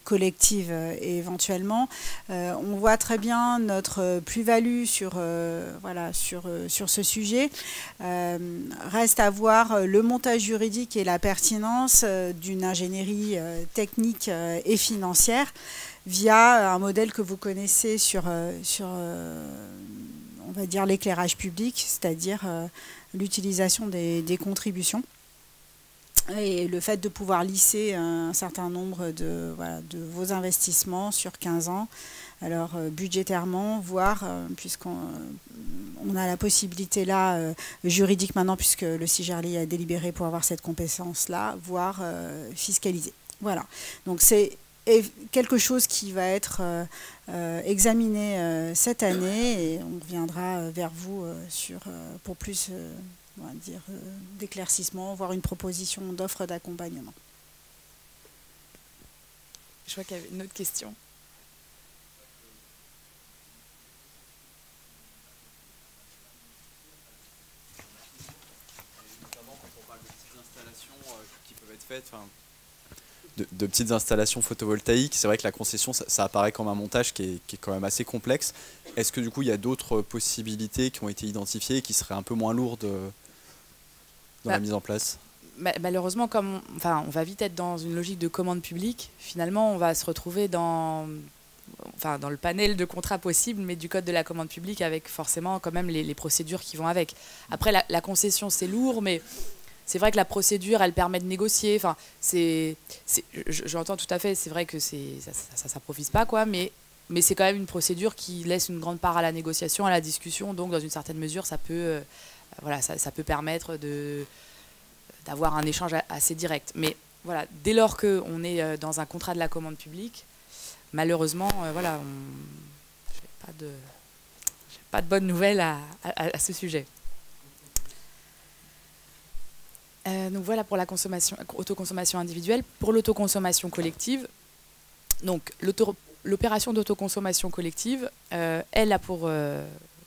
collective éventuellement. On voit très bien notre plus-value sur ce sujet. Reste à voir le montage juridique et la pertinence d'une ingénierie technique et financière via un modèle que vous connaissez sur on va dire l'éclairage public, c'est-à-dire l'utilisation des contributions et le fait de pouvoir lisser un certain nombre de vos investissements sur 15 ans. Alors budgétairement, voire puisqu'on a la possibilité là juridique maintenant, puisque le CIGERLI a délibéré pour avoir cette compétence-là, voire fiscaliser. Voilà, donc c'est quelque chose qui va être examiné cette année et on reviendra vers vous pour plus on va dire, d'éclaircissement, voire une proposition d'offre d'accompagnement. Je crois qu'il y avait une autre question. Notamment quand on parle de petites installations qui peuvent être faites, de petites installations photovoltaïques, c'est vrai que la concession, ça apparaît comme un montage qui est quand même assez complexe. Est-ce que du coup, il y a d'autres possibilités qui ont été identifiées et qui seraient un peu moins lourdes dans la mise en place ? malheureusement, comme on va vite être dans une logique de commande publique, finalement, on va se retrouver dans le panel de contrats possibles, mais du code de la commande publique, avec forcément quand même les procédures qui vont avec. Après, la concession, c'est lourd, mais c'est vrai que la procédure, elle permet de négocier. Enfin, j'entends tout à fait, c'est vrai que ça s'improvise pas, quoi, mais c'est quand même une procédure qui laisse une grande part à la négociation, à la discussion. Donc, dans une certaine mesure, ça peut permettre d'avoir un échange assez direct. Mais voilà, dès lors qu'on est dans un contrat de la commande publique, malheureusement, j'ai pas de bonnes nouvelles à ce sujet. Donc voilà pour la autoconsommation individuelle. Pour l'autoconsommation collective, donc l'opération d'autoconsommation collective, elle a pour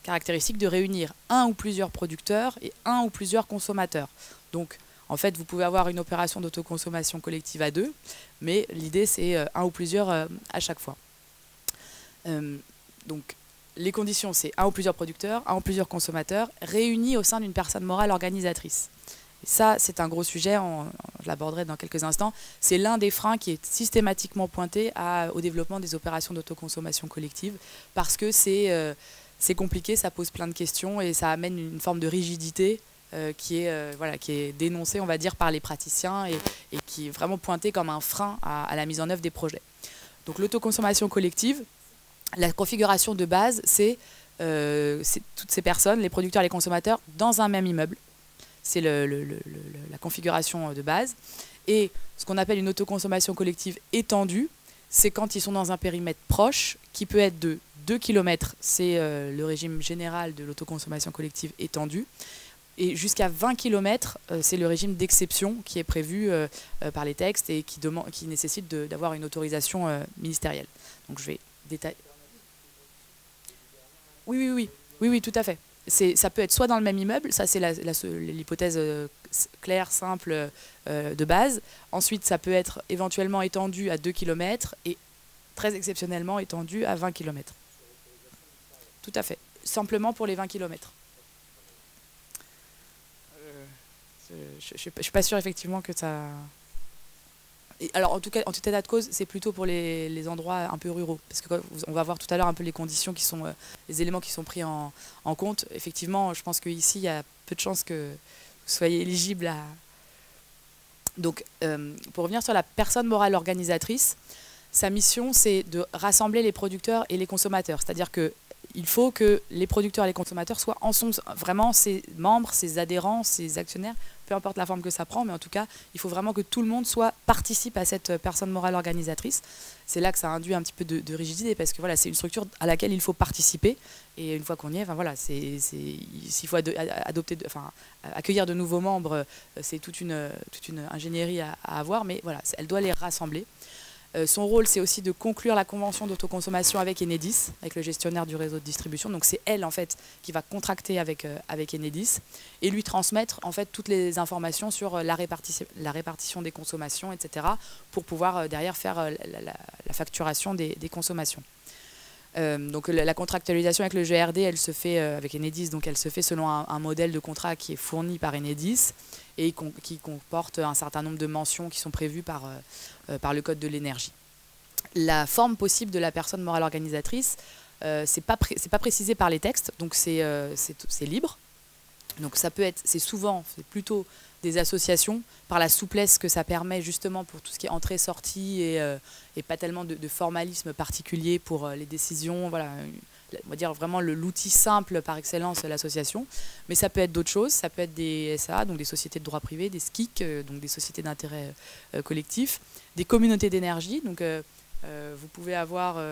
caractéristique de réunir un ou plusieurs producteurs et un ou plusieurs consommateurs. Donc en fait, vous pouvez avoir une opération d'autoconsommation collective à 2, mais l'idée, c'est un ou plusieurs à chaque fois. Donc, les conditions, c'est un ou plusieurs producteurs, un ou plusieurs consommateurs, réunis au sein d'une personne morale organisatrice. Et ça, c'est un gros sujet, je l'aborderai dans quelques instants. C'est l'un des freins qui est systématiquement pointé au développement des opérations d'autoconsommation collective, parce que c'est compliqué, ça pose plein de questions et ça amène une forme de rigidité qui est dénoncé, on va dire, par les praticiens et qui est vraiment pointé comme un frein à la mise en œuvre des projets. Donc l'autoconsommation collective, la configuration de base, c'est toutes ces personnes, les producteurs et les consommateurs, dans un même immeuble. C'est la configuration de base. Et ce qu'on appelle une autoconsommation collective étendue, c'est quand ils sont dans un périmètre proche, qui peut être de 2 km, c'est le régime général de l'autoconsommation collective étendue. Et jusqu'à 20 km, c'est le régime d'exception qui est prévu par les textes et qui nécessite d'avoir une autorisation ministérielle. Donc je vais détailler. Oui, tout à fait. Ça peut être soit dans le même immeuble, ça c'est l'hypothèse claire, simple de base. Ensuite, ça peut être éventuellement étendu à 2 km et très exceptionnellement étendu à 20 km. Tout à fait. Simplement pour les 20 km. Je ne suis pas sûre effectivement que ça... Alors en tout cas, en tout état de cause, c'est plutôt pour les endroits un peu ruraux. Parce qu'on va voir tout à l'heure un peu les conditions qui sont... les éléments qui sont pris en compte. Effectivement, je pense qu'ici, il y a peu de chances que vous soyez éligible à... Donc, pour revenir sur la personne morale organisatrice, sa mission, c'est de rassembler les producteurs et les consommateurs. C'est-à-dire qu'il faut que les producteurs et les consommateurs soient vraiment ses membres, ses adhérents, ses actionnaires, peu importe la forme que ça prend, mais en tout cas, il faut vraiment que tout le monde participe à cette personne morale organisatrice. C'est là que ça induit un petit peu de rigidité, parce que voilà, c'est une structure à laquelle il faut participer, et une fois qu'on y est, s'il faut accueillir de nouveaux membres, c'est toute une ingénierie à avoir, mais voilà, elle doit les rassembler. Son rôle, c'est aussi de conclure la convention d'autoconsommation avec Enedis, avec le gestionnaire du réseau de distribution. Donc c'est elle, en fait, qui va contracter avec Enedis et lui transmettre, en fait, toutes les informations sur la répartition des consommations, etc., pour pouvoir derrière faire la facturation des consommations. Donc la contractualisation avec le GRD, elle se fait avec Enedis, donc elle se fait selon un modèle de contrat qui est fourni par Enedis et qui comporte un certain nombre de mentions qui sont prévues par le Code de l'énergie. La forme possible de la personne morale organisatrice, c'est pas précisé par les textes, donc c'est libre. Donc c'est plutôt des associations, par la souplesse que ça permet justement pour tout ce qui est entrée-sortie et pas tellement de formalisme particulier pour les décisions. Voilà, on va dire vraiment l'outil simple par excellence, l'association. Mais ça peut être d'autres choses, ça peut être des SA, donc des sociétés de droit privé, des SCIC, donc des sociétés d'intérêt collectif, des communautés d'énergie. Donc vous pouvez avoir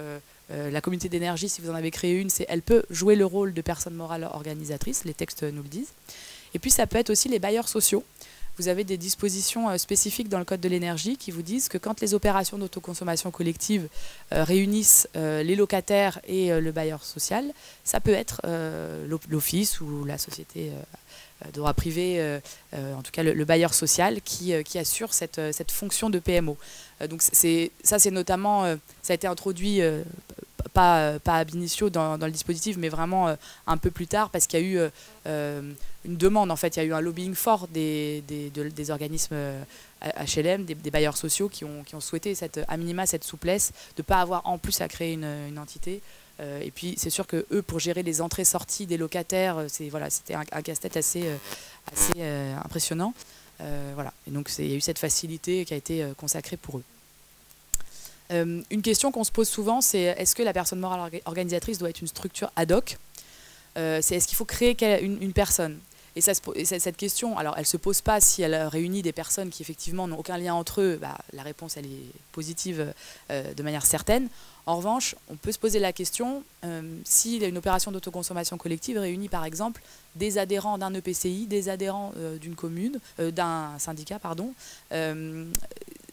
la communauté d'énergie, si vous en avez créé une, elle peut jouer le rôle de personne morale organisatrice, les textes nous le disent. Et puis ça peut être aussi les bailleurs sociaux. Vous avez des dispositions spécifiques dans le Code de l'énergie qui vous disent que quand les opérations d'autoconsommation collective réunissent les locataires et le bailleur social, ça peut être l'office ou la société de droit privé, en tout cas le bailleur social, qui assure cette fonction de PMO. Donc ça c'est notamment, ça a été introduit pas ab initio dans le dispositif, mais vraiment un peu plus tard, parce qu'il y a eu une demande, en fait, il y a eu un lobbying fort des organismes HLM, des bailleurs sociaux qui ont souhaité à minima cette souplesse, de ne pas avoir en plus à créer une entité. Et puis c'est sûr que eux, pour gérer les entrées-sorties des locataires, c'était un casse-tête assez impressionnant. Voilà. Et donc il y a eu cette facilité qui a été consacrée pour eux. Une question qu'on se pose souvent, c'est est-ce que la personne morale organisatrice doit être une structure ad hoc? C'est est-ce qu'il faut créer une personne? Et cette question, alors elle ne se pose pas si elle réunit des personnes qui effectivement n'ont aucun lien entre eux. La réponse elle est positive de manière certaine. En revanche, on peut se poser la question s'il y a une opération d'autoconsommation collective réunit par exemple des adhérents d'un EPCI, des adhérents d'une commune, d'un syndicat, pardon.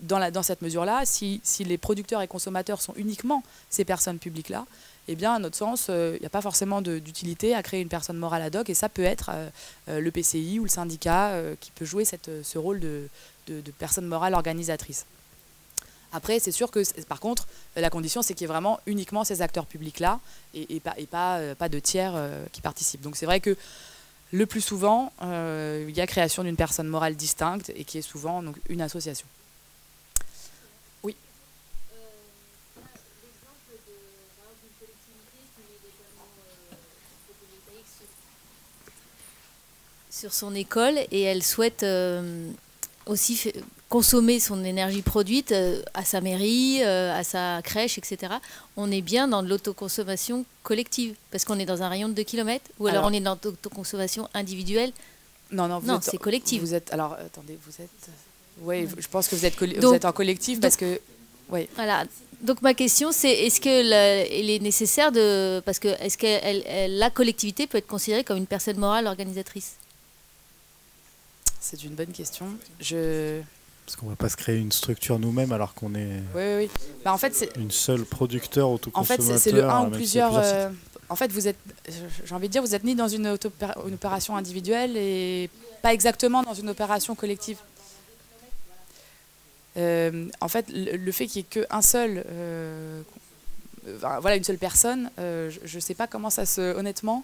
Dans cette mesure-là, si les producteurs et consommateurs sont uniquement ces personnes publiques-là, eh bien, à notre sens, il n'y a pas forcément d'utilité à créer une personne morale ad hoc, et ça peut être le PCI ou le syndicat qui peut jouer ce rôle de personne morale organisatrice. Après, c'est sûr que, par contre, la condition, c'est qu'il y ait vraiment uniquement ces acteurs publics-là et pas de tiers qui participent. Donc c'est vrai que le plus souvent, il y a création d'une personne morale distincte et qui est souvent donc, une association. Oui. Sur son école et elle souhaite aussi consommer son énergie produite à sa mairie, à sa crèche, etc. On est bien dans de l'autoconsommation collective parce qu'on est dans un rayon de 2 km ou alors on est dans l'autoconsommation individuelle. Non, c'est collectif. Alors, attendez, vous êtes... Oui, je pense que vous êtes en collectif parce que... Oui. Voilà. Donc ma question, c'est est-ce qu'il est nécessaire de... Parce que est-ce que la collectivité peut être considérée comme une personne morale organisatrice? C'est une bonne question. Parce qu'on ne va pas se créer une structure nous-mêmes alors qu'on est oui. En fait, c'est une seule producteur autoconsommateur. En fait, c'est le un ou plusieurs... en fait, vous êtes, j'ai envie de dire, vous êtes ni dans une opération individuelle et pas exactement dans une opération collective. En fait, le fait qu'il n'y ait qu'un seul... une seule personne, je ne sais pas comment ça se... Honnêtement...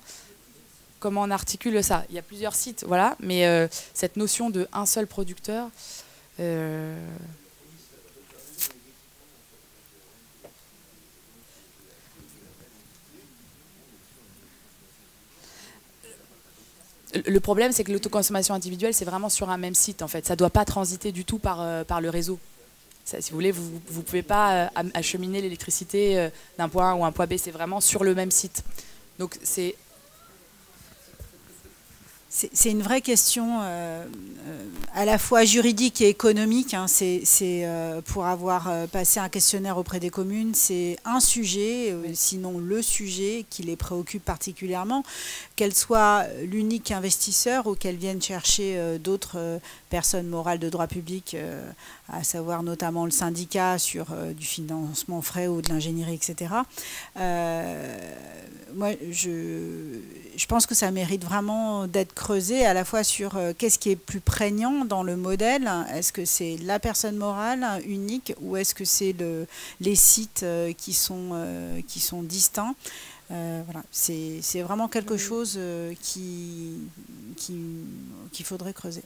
Comment on articule ça? Il y a plusieurs sites, voilà, mais cette notion de un seul producteur, le problème, c'est que l'autoconsommation individuelle, c'est vraiment sur un même site, en fait. Ça ne doit pas transiter du tout par le réseau. Ça, si vous voulez, vous ne pouvez pas acheminer l'électricité d'un point A ou un point B, c'est vraiment sur le même site. Donc, c'est... C'est une vraie question à la fois juridique et économique. Hein. Pour avoir passé un questionnaire auprès des communes, c'est un sujet, sinon le sujet qui les préoccupe particulièrement, qu'elles soient l'unique investisseur ou qu'elles viennent chercher d'autres personnes morales de droit public, à savoir notamment le syndicat sur du financement frais ou de l'ingénierie, etc. Moi, je pense que ça mérite vraiment d'être creusé à la fois sur qu'est-ce qui est plus prégnant dans le modèle. Est-ce que c'est la personne morale unique ou est-ce que c'est les sites qui sont distincts? Voilà, c'est vraiment quelque chose qu'il faudrait creuser.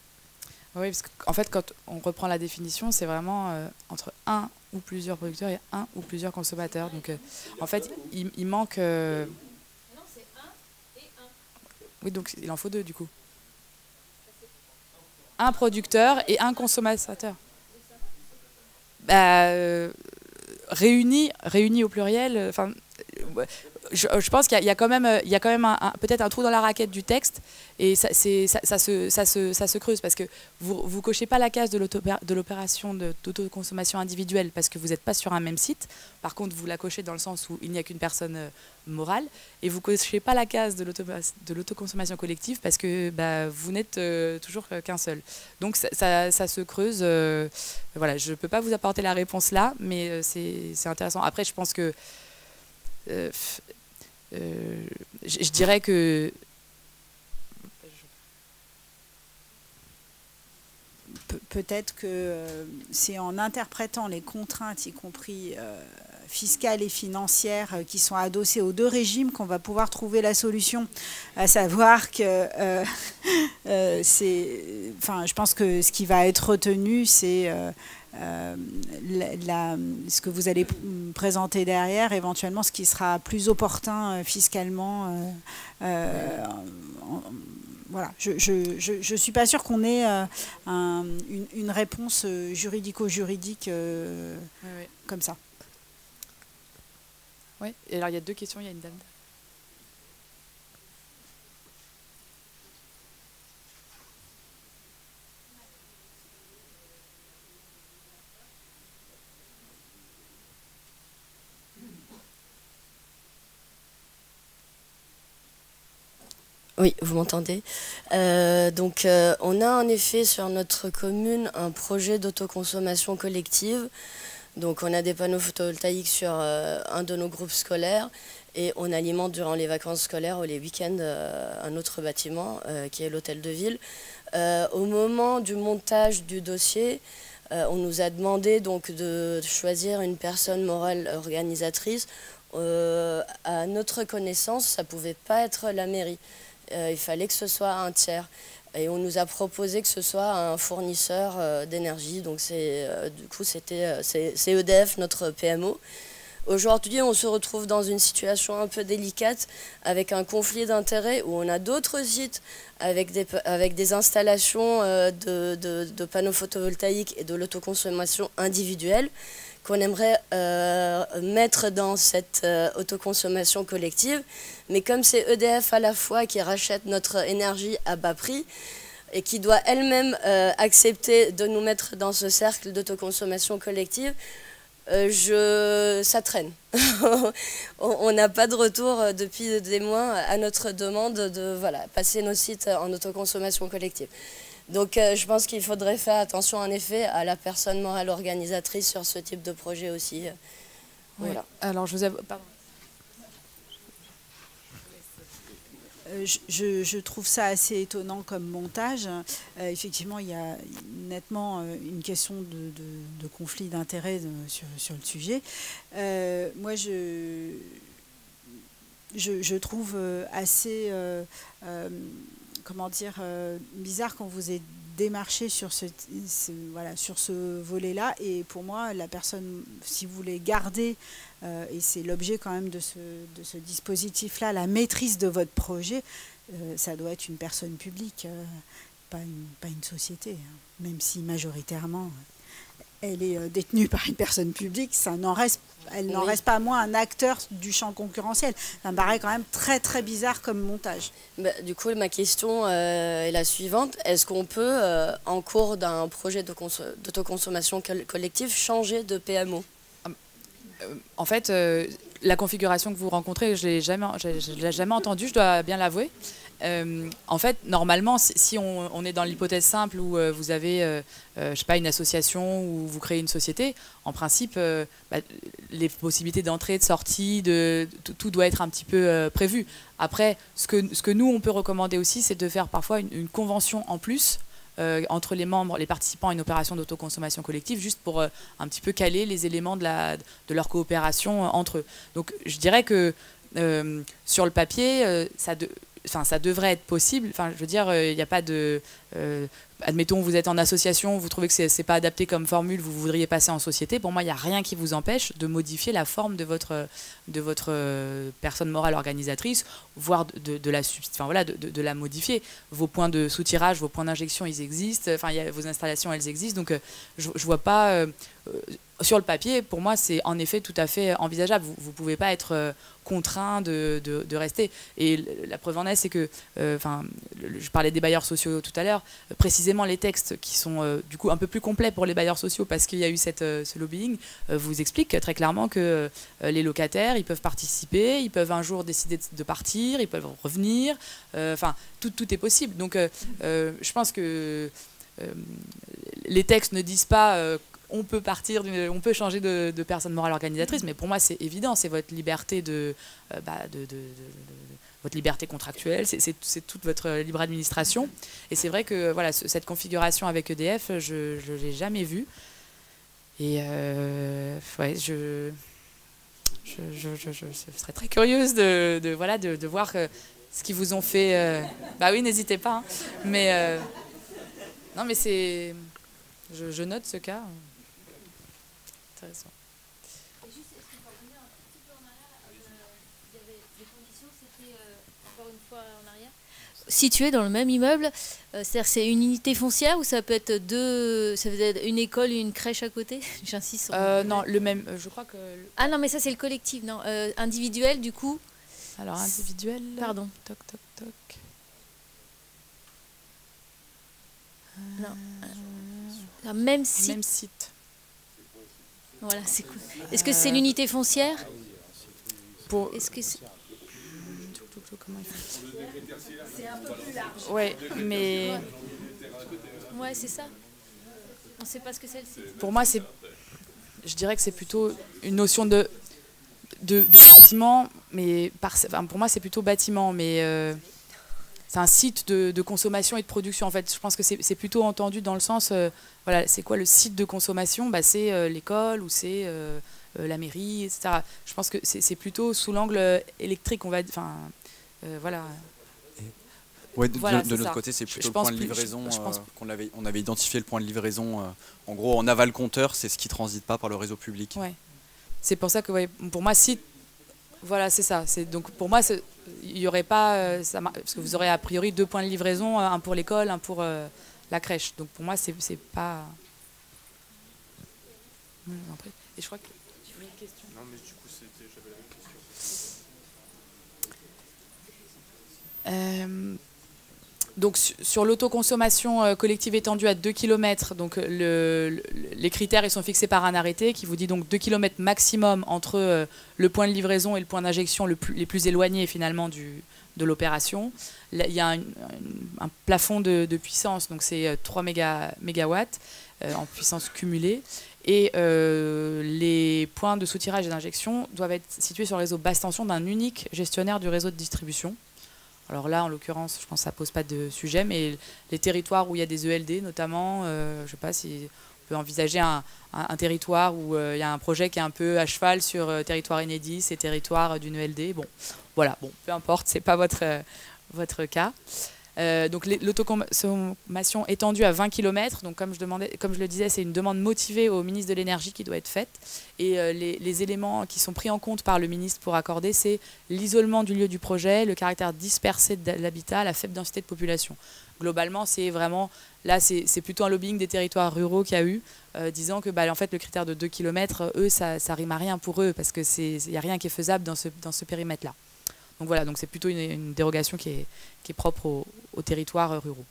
Oui, parce qu'en fait, quand on reprend la définition, c'est vraiment entre un ou plusieurs producteurs et un ou plusieurs consommateurs. Donc, en fait, il manque... Non, c'est un et un. Oui, donc il en faut deux, du coup. Un producteur et un consommateur. Réunis au pluriel... je pense qu'il y a quand même peut-être un trou dans la raquette du texte et ça se creuse parce que vous cochez pas la case de l'opération d'autoconsommation individuelle parce que vous n'êtes pas sur un même site. Par contre, vous la cochez dans le sens où il n'y a qu'une personne morale et vous cochez pas la case de l'autoconsommation collective parce que vous n'êtes toujours qu'un seul. Donc ça se creuse. Voilà, je peux pas vous apporter la réponse là, mais c'est intéressant. Après, je pense que je dirais que peut-être que c'est en interprétant les contraintes, y compris fiscales et financières qui sont adossées aux deux régimes qu'on va pouvoir trouver la solution, à savoir que je pense que ce qui va être retenu, c'est ce que vous allez présenter derrière, éventuellement ce qui sera plus opportun fiscalement. Voilà, je ne suis pas sûre qu'on ait une réponse juridico-juridique comme ça. Oui, et alors il y a 2 questions, il y a une dame. Oui, vous m'entendez. Donc, on a en effet sur notre commune un projet d'autoconsommation collective. Donc, on a des panneaux photovoltaïques sur un de nos groupes scolaires et on alimente durant les vacances scolaires ou les week-ends un autre bâtiment qui est l'hôtel de ville. Au moment du montage du dossier, on nous a demandé donc de choisir une personne morale organisatrice. À notre connaissance, ça ne pouvait pas être la mairie. Il fallait que ce soit un tiers. Et on nous a proposé que ce soit un fournisseur d'énergie. Donc du coup, c'est EDF, notre PMO. Aujourd'hui, on se retrouve dans une situation un peu délicate avec un conflit d'intérêts où on a d'autres sites avec des installations de panneaux photovoltaïques et de l'autoconsommation individuelle qu'on aimerait mettre dans cette autoconsommation collective. Mais comme c'est EDF à la fois qui rachète notre énergie à bas prix et qui doit elle-même accepter de nous mettre dans ce cercle d'autoconsommation collective, ça traîne. On n'a pas de retour depuis des mois à notre demande de passer nos sites en autoconsommation collective. Donc je pense qu'il faudrait faire attention en effet à la personne morale organisatrice sur ce type de projet aussi. Oui. Voilà. Alors je vous avoue... Pardon. Je trouve ça assez étonnant comme montage. Effectivement, il y a nettement une question de conflit d'intérêts sur le sujet. Moi, je trouve assez bizarre quand vous êtes démarché sur ce volet-là. Et pour moi, la personne, si vous voulez garder, et c'est l'objet quand même de ce dispositif-là, la maîtrise de votre projet, ça doit être une personne publique, pas une société. Hein. Même si majoritairement, elle est détenue par une personne publique, elle n'en reste pas moins un acteur du champ concurrentiel. Ça me paraît quand même très très bizarre comme montage. Du coup, ma question est la suivante. Est-ce qu'on peut, en cours d'un projet d'autoconsommation collective, changer de PMO ? En fait, la configuration que vous rencontrez, je ne l'ai jamais entendue, je dois bien l'avouer. En fait, normalement, si on est dans l'hypothèse simple où vous avez, je sais pas, une association ou vous créez une société, en principe, les possibilités d'entrée, de sortie, tout doit être un petit peu prévu. Après, ce que nous, on peut recommander aussi, c'est de faire parfois une convention en plus entre les membres, les participants à une opération d'autoconsommation collective, juste pour un petit peu caler les éléments de leur coopération entre eux. Donc, je dirais que sur le papier, ça devrait être possible. Enfin, je veux dire, il n'y a pas de... admettons, vous êtes en association, vous trouvez que c'est pas adapté comme formule, vous voudriez passer en société. Pour moi, il n'y a rien qui vous empêche de modifier la forme de votre personne morale organisatrice, voire de la modifier. Vos points de soutirage, vos points d'injection, ils existent. Enfin, vos installations, elles existent. Donc, je vois pas... sur le papier, pour moi, c'est en effet tout à fait envisageable. Vous ne pouvez pas être contraint de rester. Et la preuve en est, c'est que, je parlais des bailleurs sociaux tout à l'heure, précisément les textes qui sont du coup un peu plus complets pour les bailleurs sociaux parce qu'il y a eu ce lobbying, vous expliquent très clairement que les locataires, ils peuvent participer, ils peuvent un jour décider de partir, ils peuvent revenir, tout est possible. Donc, je pense que les textes ne disent pas... on peut on peut changer de personne morale organisatrice, mais pour moi c'est évident, c'est votre liberté votre liberté contractuelle, c'est toute votre libre administration. Et c'est vrai que cette configuration avec EDF, je l'ai jamais vue. Et je serais très curieuse de voir ce qu'ils vous ont fait. Bah oui, n'hésitez pas. Hein. Mais non, mais c'est. Je note ce cas. Intéressant. Et juste, est-ce qu'on peut revenir un petit peu en arrière il y avait les conditions, c'était encore une fois en arrière. Situé dans le même immeuble, c'est-à-dire c'est une unité foncière ou ça peut être ça peut être une école et une crèche à côté. J'insiste. Non, le même. Je crois que. Ah non, mais ça c'est le collectif, non. Individuel du coup. Alors individuel. Pardon. Toc toc toc. Non. Même site. Même site. Voilà, c'est cool. Est-ce que c'est l'unité foncière? Est-ce que c'est... Comment il fait? C'est un peu plus large. Ouais, mais. Ouais, c'est ça. On ne sait pas ce que c'est le site. Pour moi, je dirais que c'est plutôt une notion de bâtiment, mais pour moi, c'est plutôt bâtiment, mais c'est un site de consommation et de production. En fait, je pense que c'est plutôt entendu dans le sens, voilà, c'est quoi le site de consommation? Bah, c'est l'école ou c'est la mairie, etc. Je pense que c'est plutôt sous l'angle électrique, on va dire. Enfin, voilà. Ouais, voilà, de notre côté, c'est plutôt le point de livraison. On avait identifié le point de livraison. En gros, en aval compteur, c'est ce qui ne transite pas par le réseau public. Ouais. C'est pour ça que, ouais, pour moi, site, voilà, c'est ça. Donc, pour moi, il n'y aurait pas, parce que vous aurez a priori 2 points de livraison, un pour l'école, un pour la crèche. Donc, pour moi, c'est pas. Et je crois que tu voulais une question. Non, mais du coup, j'avais la même question. Donc sur l'autoconsommation collective étendue à 2 km, donc les critères ils sont fixés par un arrêté qui vous dit donc 2 km maximum entre le point de livraison et le point d'injection les plus éloignés finalement de l'opération. Il y a un plafond de puissance, donc c'est 3 mégawatts en puissance cumulée. Et les points de soutirage et d'injection doivent être situés sur le réseau basse tension d'un unique gestionnaire du réseau de distribution. Alors là, en l'occurrence, je pense que ça ne pose pas de sujet, mais les territoires où il y a des ELD, notamment, je ne sais pas si on peut envisager un territoire où il y a un projet qui est un peu à cheval sur territoire Enedis et territoire d'une ELD. Bon, voilà, peu importe, ce n'est pas votre cas. Donc l'autoconsommation étendue à 20 km, donc comme je le disais, c'est une demande motivée au ministre de l'Énergie qui doit être faite. Et les éléments qui sont pris en compte par le ministre pour accorder, c'est l'isolement du lieu du projet, le caractère dispersé de l'habitat, la faible densité de population. Globalement, c'est vraiment, là, c'est plutôt un lobbying des territoires ruraux qu'il y a eu, disant que en fait, le critère de 2 km, eux, ça rime à rien pour eux, parce qu'il n'y a rien qui est faisable dans ce périmètre-là. Donc voilà, donc c'est plutôt une dérogation qui est propre aux territoires ruraux.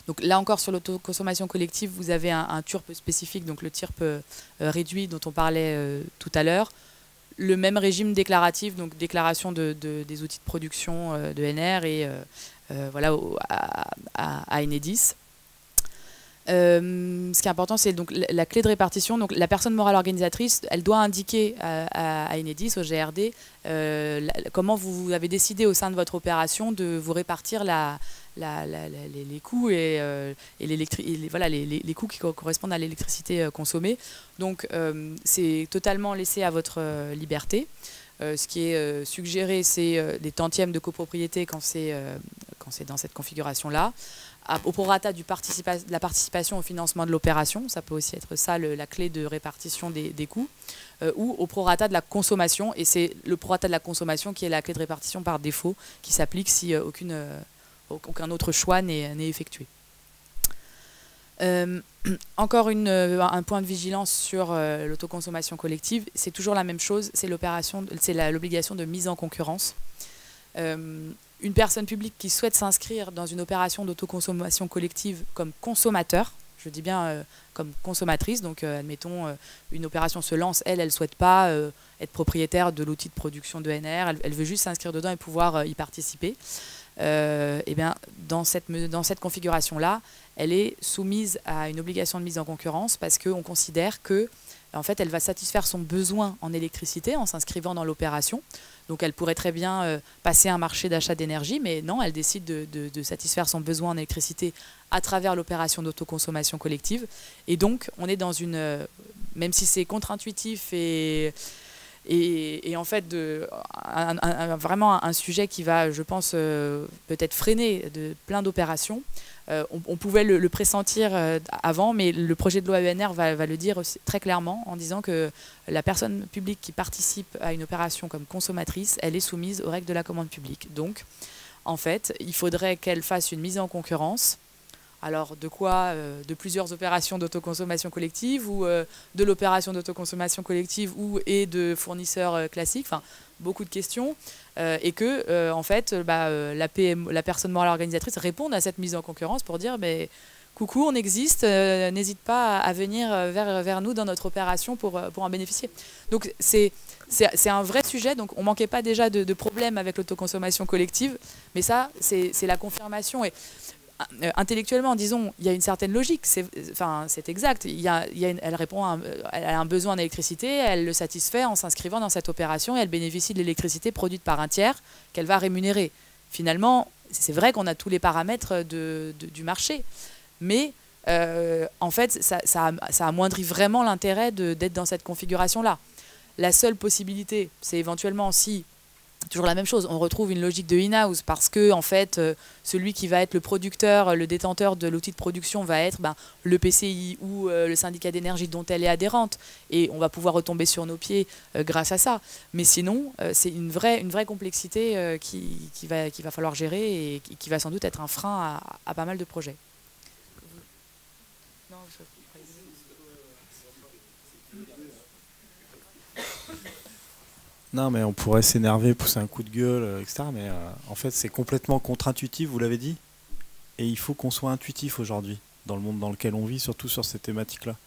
Donc là encore, sur l'autoconsommation collective, vous avez un TURP spécifique, donc le TURP réduit dont on parlait tout à l'heure. Le même régime déclaratif, donc déclaration des outils de production de NR et voilà, à Enedis. Ce qui est important, c'est donc la clé de répartition. Donc, la personne morale organisatrice, elle doit indiquer à Enedis, au GRD, comment vous avez décidé au sein de votre opération de vous répartir les coûts et les coûts qui correspondent à l'électricité consommée. Donc, c'est totalement laissé à votre liberté. Ce qui est suggéré, c'est des tantièmes de copropriété quand c'est dans cette configuration-là. Au prorata de la participation au financement de l'opération, ça peut aussi être ça la clé de répartition des coûts, ou au prorata de la consommation, et c'est le prorata de la consommation qui est la clé de répartition par défaut, qui s'applique si aucun autre choix n'est effectué. Encore un point de vigilance sur l'autoconsommation collective, c'est toujours la même chose, c'est l'obligation de mise en concurrence. Une personne publique qui souhaite s'inscrire dans une opération d'autoconsommation collective comme consommateur, je dis bien comme consommatrice, donc admettons une opération se lance, elle ne souhaite pas être propriétaire de l'outil de production de NR, elle veut juste s'inscrire dedans et pouvoir y participer. Et bien, dans cette configuration-là, elle est soumise à une obligation de mise en concurrence parce qu'on considère que en fait, elle va satisfaire son besoin en électricité en s'inscrivant dans l'opération. Donc elle pourrait très bien passer un marché d'achat d'énergie, mais non, elle décide de satisfaire son besoin en électricité à travers l'opération d'autoconsommation collective. Et donc, on est dans même si c'est contre-intuitif et Et en fait, vraiment un sujet qui va, je pense, peut-être freiner de plein d'opérations. On pouvait le pressentir avant, mais le projet de loi ENR va le dire aussi, très clairement, en disant que la personne publique qui participe à une opération comme consommatrice, elle est soumise aux règles de la commande publique. Donc, en fait, il faudrait qu'elle fasse une mise en concurrence. Alors, de quoi? De plusieurs opérations d'autoconsommation collective ou de l'opération d'autoconsommation collective et de fournisseurs classiques. Enfin, beaucoup de questions. Et que, en fait, la personne morale organisatrice réponde à cette mise en concurrence pour dire coucou, on existe, n'hésite pas à venir vers nous dans notre opération pour en bénéficier. Donc, c'est un vrai sujet. Donc, on ne manquait pas déjà de problèmes avec l'autoconsommation collective. Mais ça, c'est la confirmation. Et intellectuellement, disons, il y a une certaine logique, c'est exact. Elle répond elle a un besoin d'électricité, elle le satisfait en s'inscrivant dans cette opération et elle bénéficie de l'électricité produite par un tiers qu'elle va rémunérer. Finalement, c'est vrai qu'on a tous les paramètres du marché, mais en fait, ça amoindrit vraiment l'intérêt d'être dans cette configuration-là. La seule possibilité, c'est éventuellement si... Toujours la même chose, on retrouve une logique de in-house parce que en fait, celui qui va être le producteur, le détenteur de l'outil de production va être le PCI ou le syndicat d'énergie dont elle est adhérente et on va pouvoir retomber sur nos pieds grâce à ça. Mais sinon, c'est une vraie qu'il va falloir gérer et qui va sans doute être un frein à pas mal de projets. Non, Non, mais on pourrait s'énerver, pousser un coup de gueule, etc. Mais en fait, c'est complètement contre-intuitif, vous l'avez dit. Et il faut qu'on soit intuitif aujourd'hui, dans le monde dans lequel on vit, surtout sur ces thématiques-là.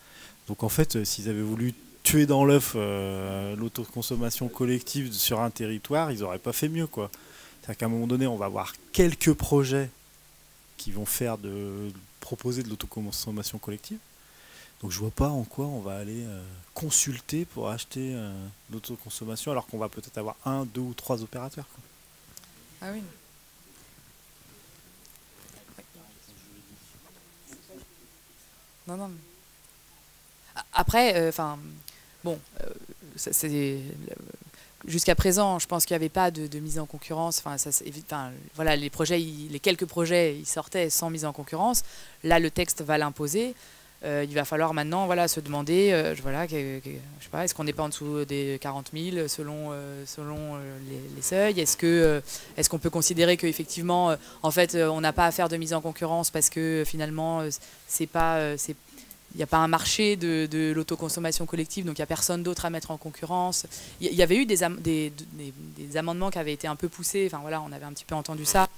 Donc en fait, s'ils avaient voulu tuer dans l'œuf l'autoconsommation collective sur un territoire, ils n'auraient pas fait mieux, quoi. C'est-à-dire qu'à un moment donné, on va avoir quelques projets qui vont proposer de l'autoconsommation collective. Donc je vois pas en quoi on va aller consulter pour acheter l'autoconsommation alors qu'on va peut-être avoir 1, 2 ou 3 opérateurs, quoi. Ah oui. Non. Après, jusqu'à présent, je pense qu'il n'y avait pas de mise en concurrence. Voilà, les quelques projets, ils sortaient sans mise en concurrence. Là, le texte va l'imposer. Il va falloir maintenant se demander, je sais pas, est-ce qu'on n'est pas en dessous des 40 000 selon les seuils? Est-ce qu'on peut considérer qu'effectivement, en fait, on n'a pas à faire de mise en concurrence parce que finalement, il n'y a pas un marché de l'autoconsommation collective, donc il n'y a personne d'autre à mettre en concurrence. Il y avait eu des amendements qui avaient été un peu poussés, on avait un petit peu entendu ça,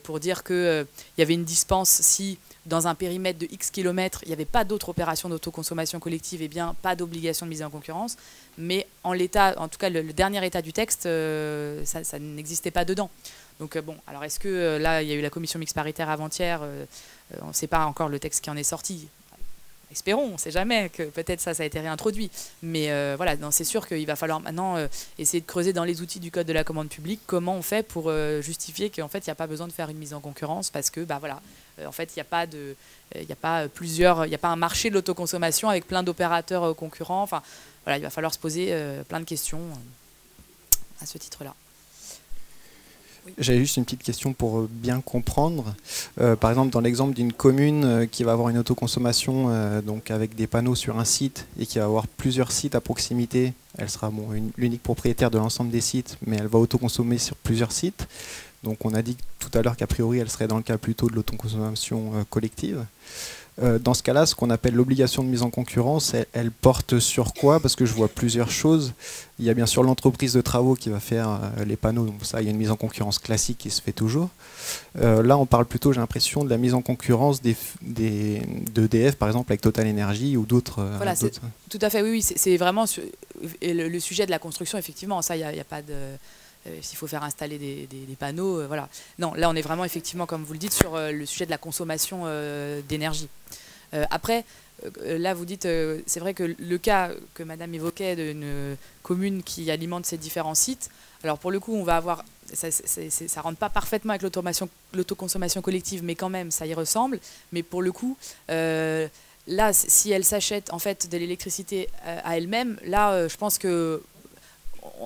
pour dire qu'il y avait une dispense si, dans un périmètre de X kilomètres, il n'y avait pas d'autres opérations d'autoconsommation collective, et bien pas d'obligation de mise en concurrence. Mais en l'état, en tout cas le dernier état du texte, ça n'existait pas dedans. Donc alors est-ce que là, il y a eu la commission mixte paritaire avant-hier, on ne sait pas encore le texte qui en est sorti. Espérons, on ne sait jamais que peut-être ça a été réintroduit. Mais c'est sûr qu'il va falloir maintenant essayer de creuser dans les outils du Code de la commande publique comment on fait pour justifier qu'en fait, il n'y a pas besoin de faire une mise en concurrence parce que, en fait, il n'y a pas un marché de l'autoconsommation avec plein d'opérateurs concurrents. Il va falloir se poser plein de questions à ce titre-là. J'avais juste une petite question pour bien comprendre. Par exemple, dans l'exemple d'une commune qui va avoir une autoconsommation donc avec des panneaux sur un site et qui va avoir plusieurs sites à proximité, elle sera l'unique propriétaire de l'ensemble des sites, mais elle va autoconsommer sur plusieurs sites. Donc on a dit tout à l'heure qu'a priori, elle serait dans le cas plutôt de l'autoconsommation collective. Dans ce cas-là, ce qu'on appelle l'obligation de mise en concurrence, elle porte sur quoi? Parce que je vois plusieurs choses. Il y a bien sûr l'entreprise de travaux qui va faire les panneaux, donc ça, il y a une mise en concurrence classique qui se fait toujours. Là, on parle plutôt, j'ai l'impression, de la mise en concurrence d'EDF, par exemple, avec Total Energy ou d'autres. Voilà, tout à fait, oui, c'est vraiment le sujet de la construction, effectivement, ça, il n'y a pas de... S'il faut faire installer des panneaux, voilà. Non, là, on est vraiment, effectivement, comme vous le dites, sur le sujet de la consommation d'énergie. Après, là, vous dites, c'est vrai que le cas que Madame évoquait d'une commune qui alimente ces différents sites, alors pour le coup, on va avoir, ça ne rentre pas parfaitement avec l'autoconsommation collective, mais quand même, ça y ressemble. Mais pour le coup, là, si elle s'achète en fait de l'électricité à elle-même, là, je pense que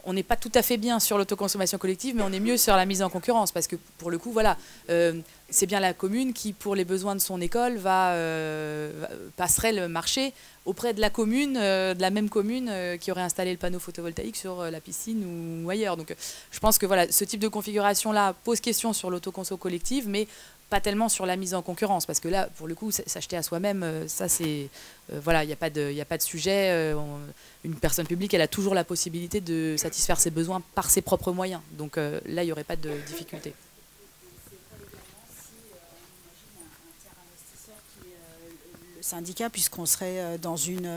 on n'est pas tout à fait bien sur l'autoconsommation collective, mais on est mieux sur la mise en concurrence, parce que pour le coup, voilà, c'est bien la commune qui, pour les besoins de son école, passerait le marché auprès de la commune, de la même commune qui aurait installé le panneau photovoltaïque sur la piscine ou ailleurs. Donc je pense que voilà, ce type de configuration-là pose question sur l'autoconso collective, mais pas tellement sur la mise en concurrence, parce que là, pour le coup, s'acheter à soi-même, ça c'est... voilà, il n'y a pas de sujet. Une personne publique, elle a toujours la possibilité de satisfaire ses besoins par ses propres moyens. Donc là, il n'y aurait pas de difficulté. Syndicat, puisqu'on serait dans une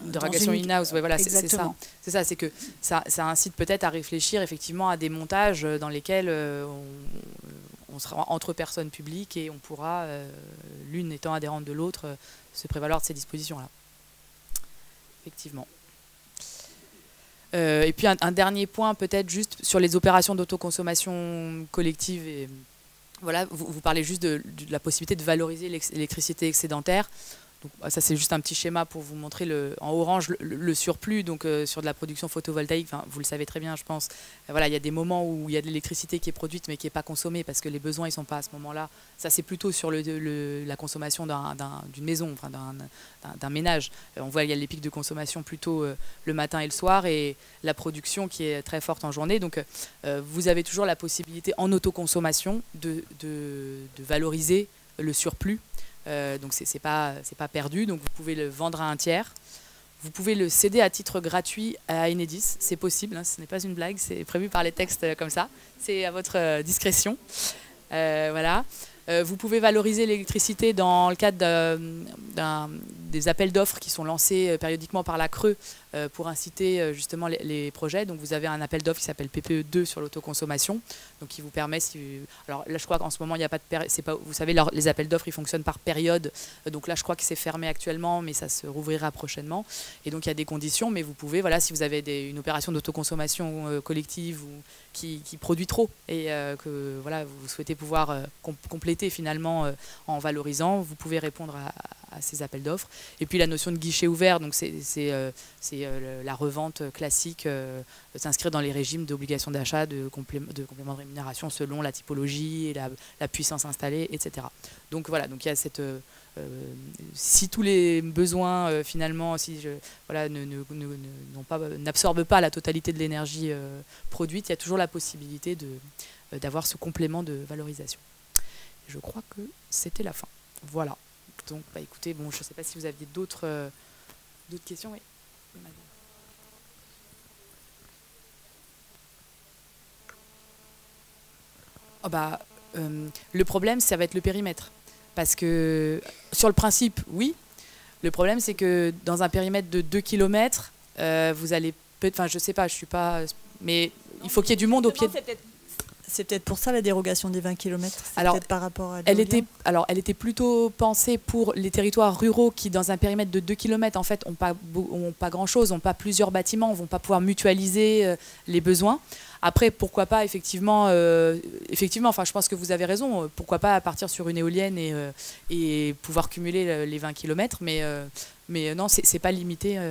dérogation in-house, ouais, voilà, c'est ça. C'est ça, c'est que ça incite peut-être à réfléchir effectivement à des montages dans lesquels on sera entre personnes publiques et on pourra, l'une étant adhérente de l'autre, se prévaloir de ces dispositions-là. Effectivement. Et puis un dernier point peut-être juste sur les opérations d'autoconsommation collective. Et voilà, vous parlez juste de la possibilité de valoriser l'électricité excédentaire. Donc, ça c'est juste un petit schéma pour vous montrer en orange le surplus, donc sur de la production photovoltaïque, vous le savez très bien je pense. Voilà, il y a des moments où il y a de l'électricité qui est produite mais qui n'est pas consommée parce que les besoins ne sont pas à ce moment-là. Ça c'est plutôt sur la consommation d'une maison, d'un ménage. On voit qu'il y a les pics de consommation plutôt le matin et le soir et la production qui est très forte en journée. Donc vous avez toujours la possibilité en autoconsommation de valoriser le surplus. Donc c'est pas perdu, donc vous pouvez le vendre à un tiers. Vous pouvez le céder à titre gratuit à Enedis, c'est possible, hein, ce n'est pas une blague, c'est prévu par les textes comme ça, c'est à votre discrétion. Voilà. Vous pouvez valoriser l'électricité dans le cadre des appels d'offres qui sont lancés périodiquement par la Creux pour inciter justement les projets. Donc vous avez un appel d'offres qui s'appelle PPE2 sur l'autoconsommation, donc qui vous permet, alors là je crois qu'en ce moment il n'y a pas de vous savez les appels d'offres ils fonctionnent par période, donc là je crois que c'est fermé actuellement mais ça se rouvrira prochainement et donc il y a des conditions, mais vous pouvez, voilà, si vous avez une opération d'autoconsommation collective ou qui produit trop et que voilà vous souhaitez pouvoir compléter finalement en valorisant, vous pouvez répondre à ces appels d'offres. Et puis la notion de guichet ouvert, donc c'est la revente classique, s'inscrire dans les régimes d'obligation d'achat, de complément de rémunération selon la typologie et la puissance installée, etc. Donc voilà, donc il y a cette... si tous les besoins finalement n'absorbent pas la totalité de l'énergie produite, il y a toujours la possibilité d'avoir ce complément de valorisation. Je crois que c'était la fin. Voilà. Donc, écoutez, bon, je ne sais pas si vous aviez d'autres questions. Oui. Le problème, ça va être le périmètre. Parce que, sur le principe, oui. Le problème, c'est que dans un périmètre de 2 km, vous allez peut-être... Enfin, je ne sais pas, je ne suis pas... Mais il faut qu'il y ait du monde au pied... C'est peut-être pour ça la dérogation des 20 km, par rapport à elle était plutôt pensée pour les territoires ruraux qui, dans un périmètre de 2 km, en fait, ont pas grand-chose, n'ont pas plusieurs bâtiments, ne vont pas pouvoir mutualiser les besoins. Après, pourquoi pas, effectivement, enfin, je pense que vous avez raison, pourquoi pas partir sur une éolienne et pouvoir cumuler les 20 km, mais non, c'est pas limité.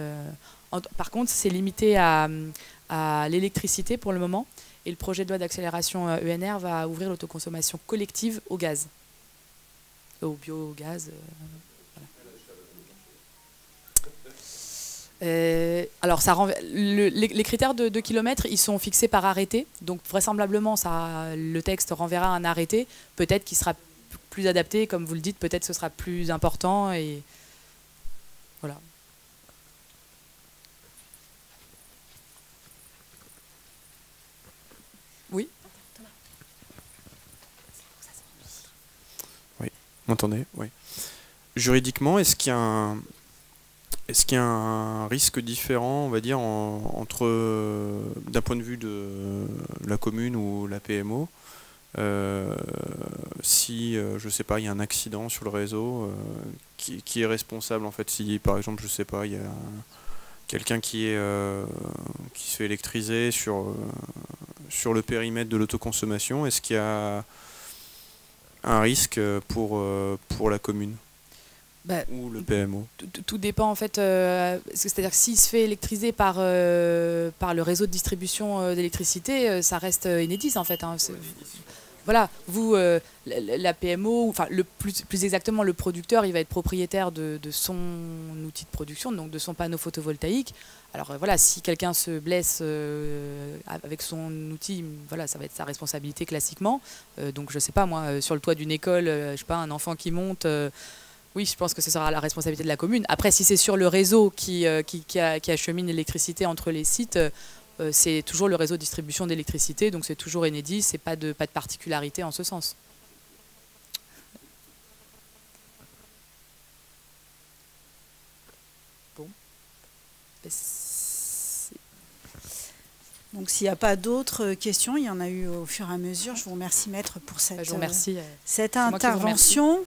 Par contre, c'est limité à l'électricité pour le moment. Et le projet de loi d'accélération ENR va ouvrir l'autoconsommation collective au gaz. Au biogaz. Voilà. Alors, les critères de 2 km, ils sont fixés par arrêté. Donc, vraisemblablement, le texte renverra un arrêté. Peut-être qu'il sera plus adapté, comme vous le dites. Peut-être que ce sera plus important. Et voilà. Oui. Oui, vous m'entendez? Oui. Juridiquement, est-ce qu'il y a un risque différent, on va dire, entre, d'un point de vue de la commune ou la PMO, si, je sais pas, il y a un accident sur le réseau, qui est responsable, en fait, si, par exemple, je sais pas, il y a quelqu'un qui se fait électriser sur le périmètre de l'autoconsommation, est-ce qu'il y a un risque pour la commune? ou le PMO? Tout dépend en fait. C'est-à-dire que s'il se fait électriser par le réseau de distribution d'électricité, ça reste Enedis en fait. Hein. Voilà, vous, la PMO, enfin plus exactement le producteur, il va être propriétaire de son outil de production, donc de son panneau photovoltaïque. Alors voilà, si quelqu'un se blesse avec son outil, voilà, ça va être sa responsabilité classiquement. Donc je sais pas moi, sur le toit d'une école, je sais pas, un enfant qui monte. Oui, je pense que ce sera la responsabilité de la commune. Après, si c'est sur le réseau qui achemine l'électricité entre les sites, c'est toujours le réseau de distribution d'électricité, donc c'est toujours Enedis, c'est pas de particularité en ce sens. Bon. Donc s'il n'y a pas d'autres questions, il y en a eu au fur et à mesure. Je vous remercie Maître pour cette intervention.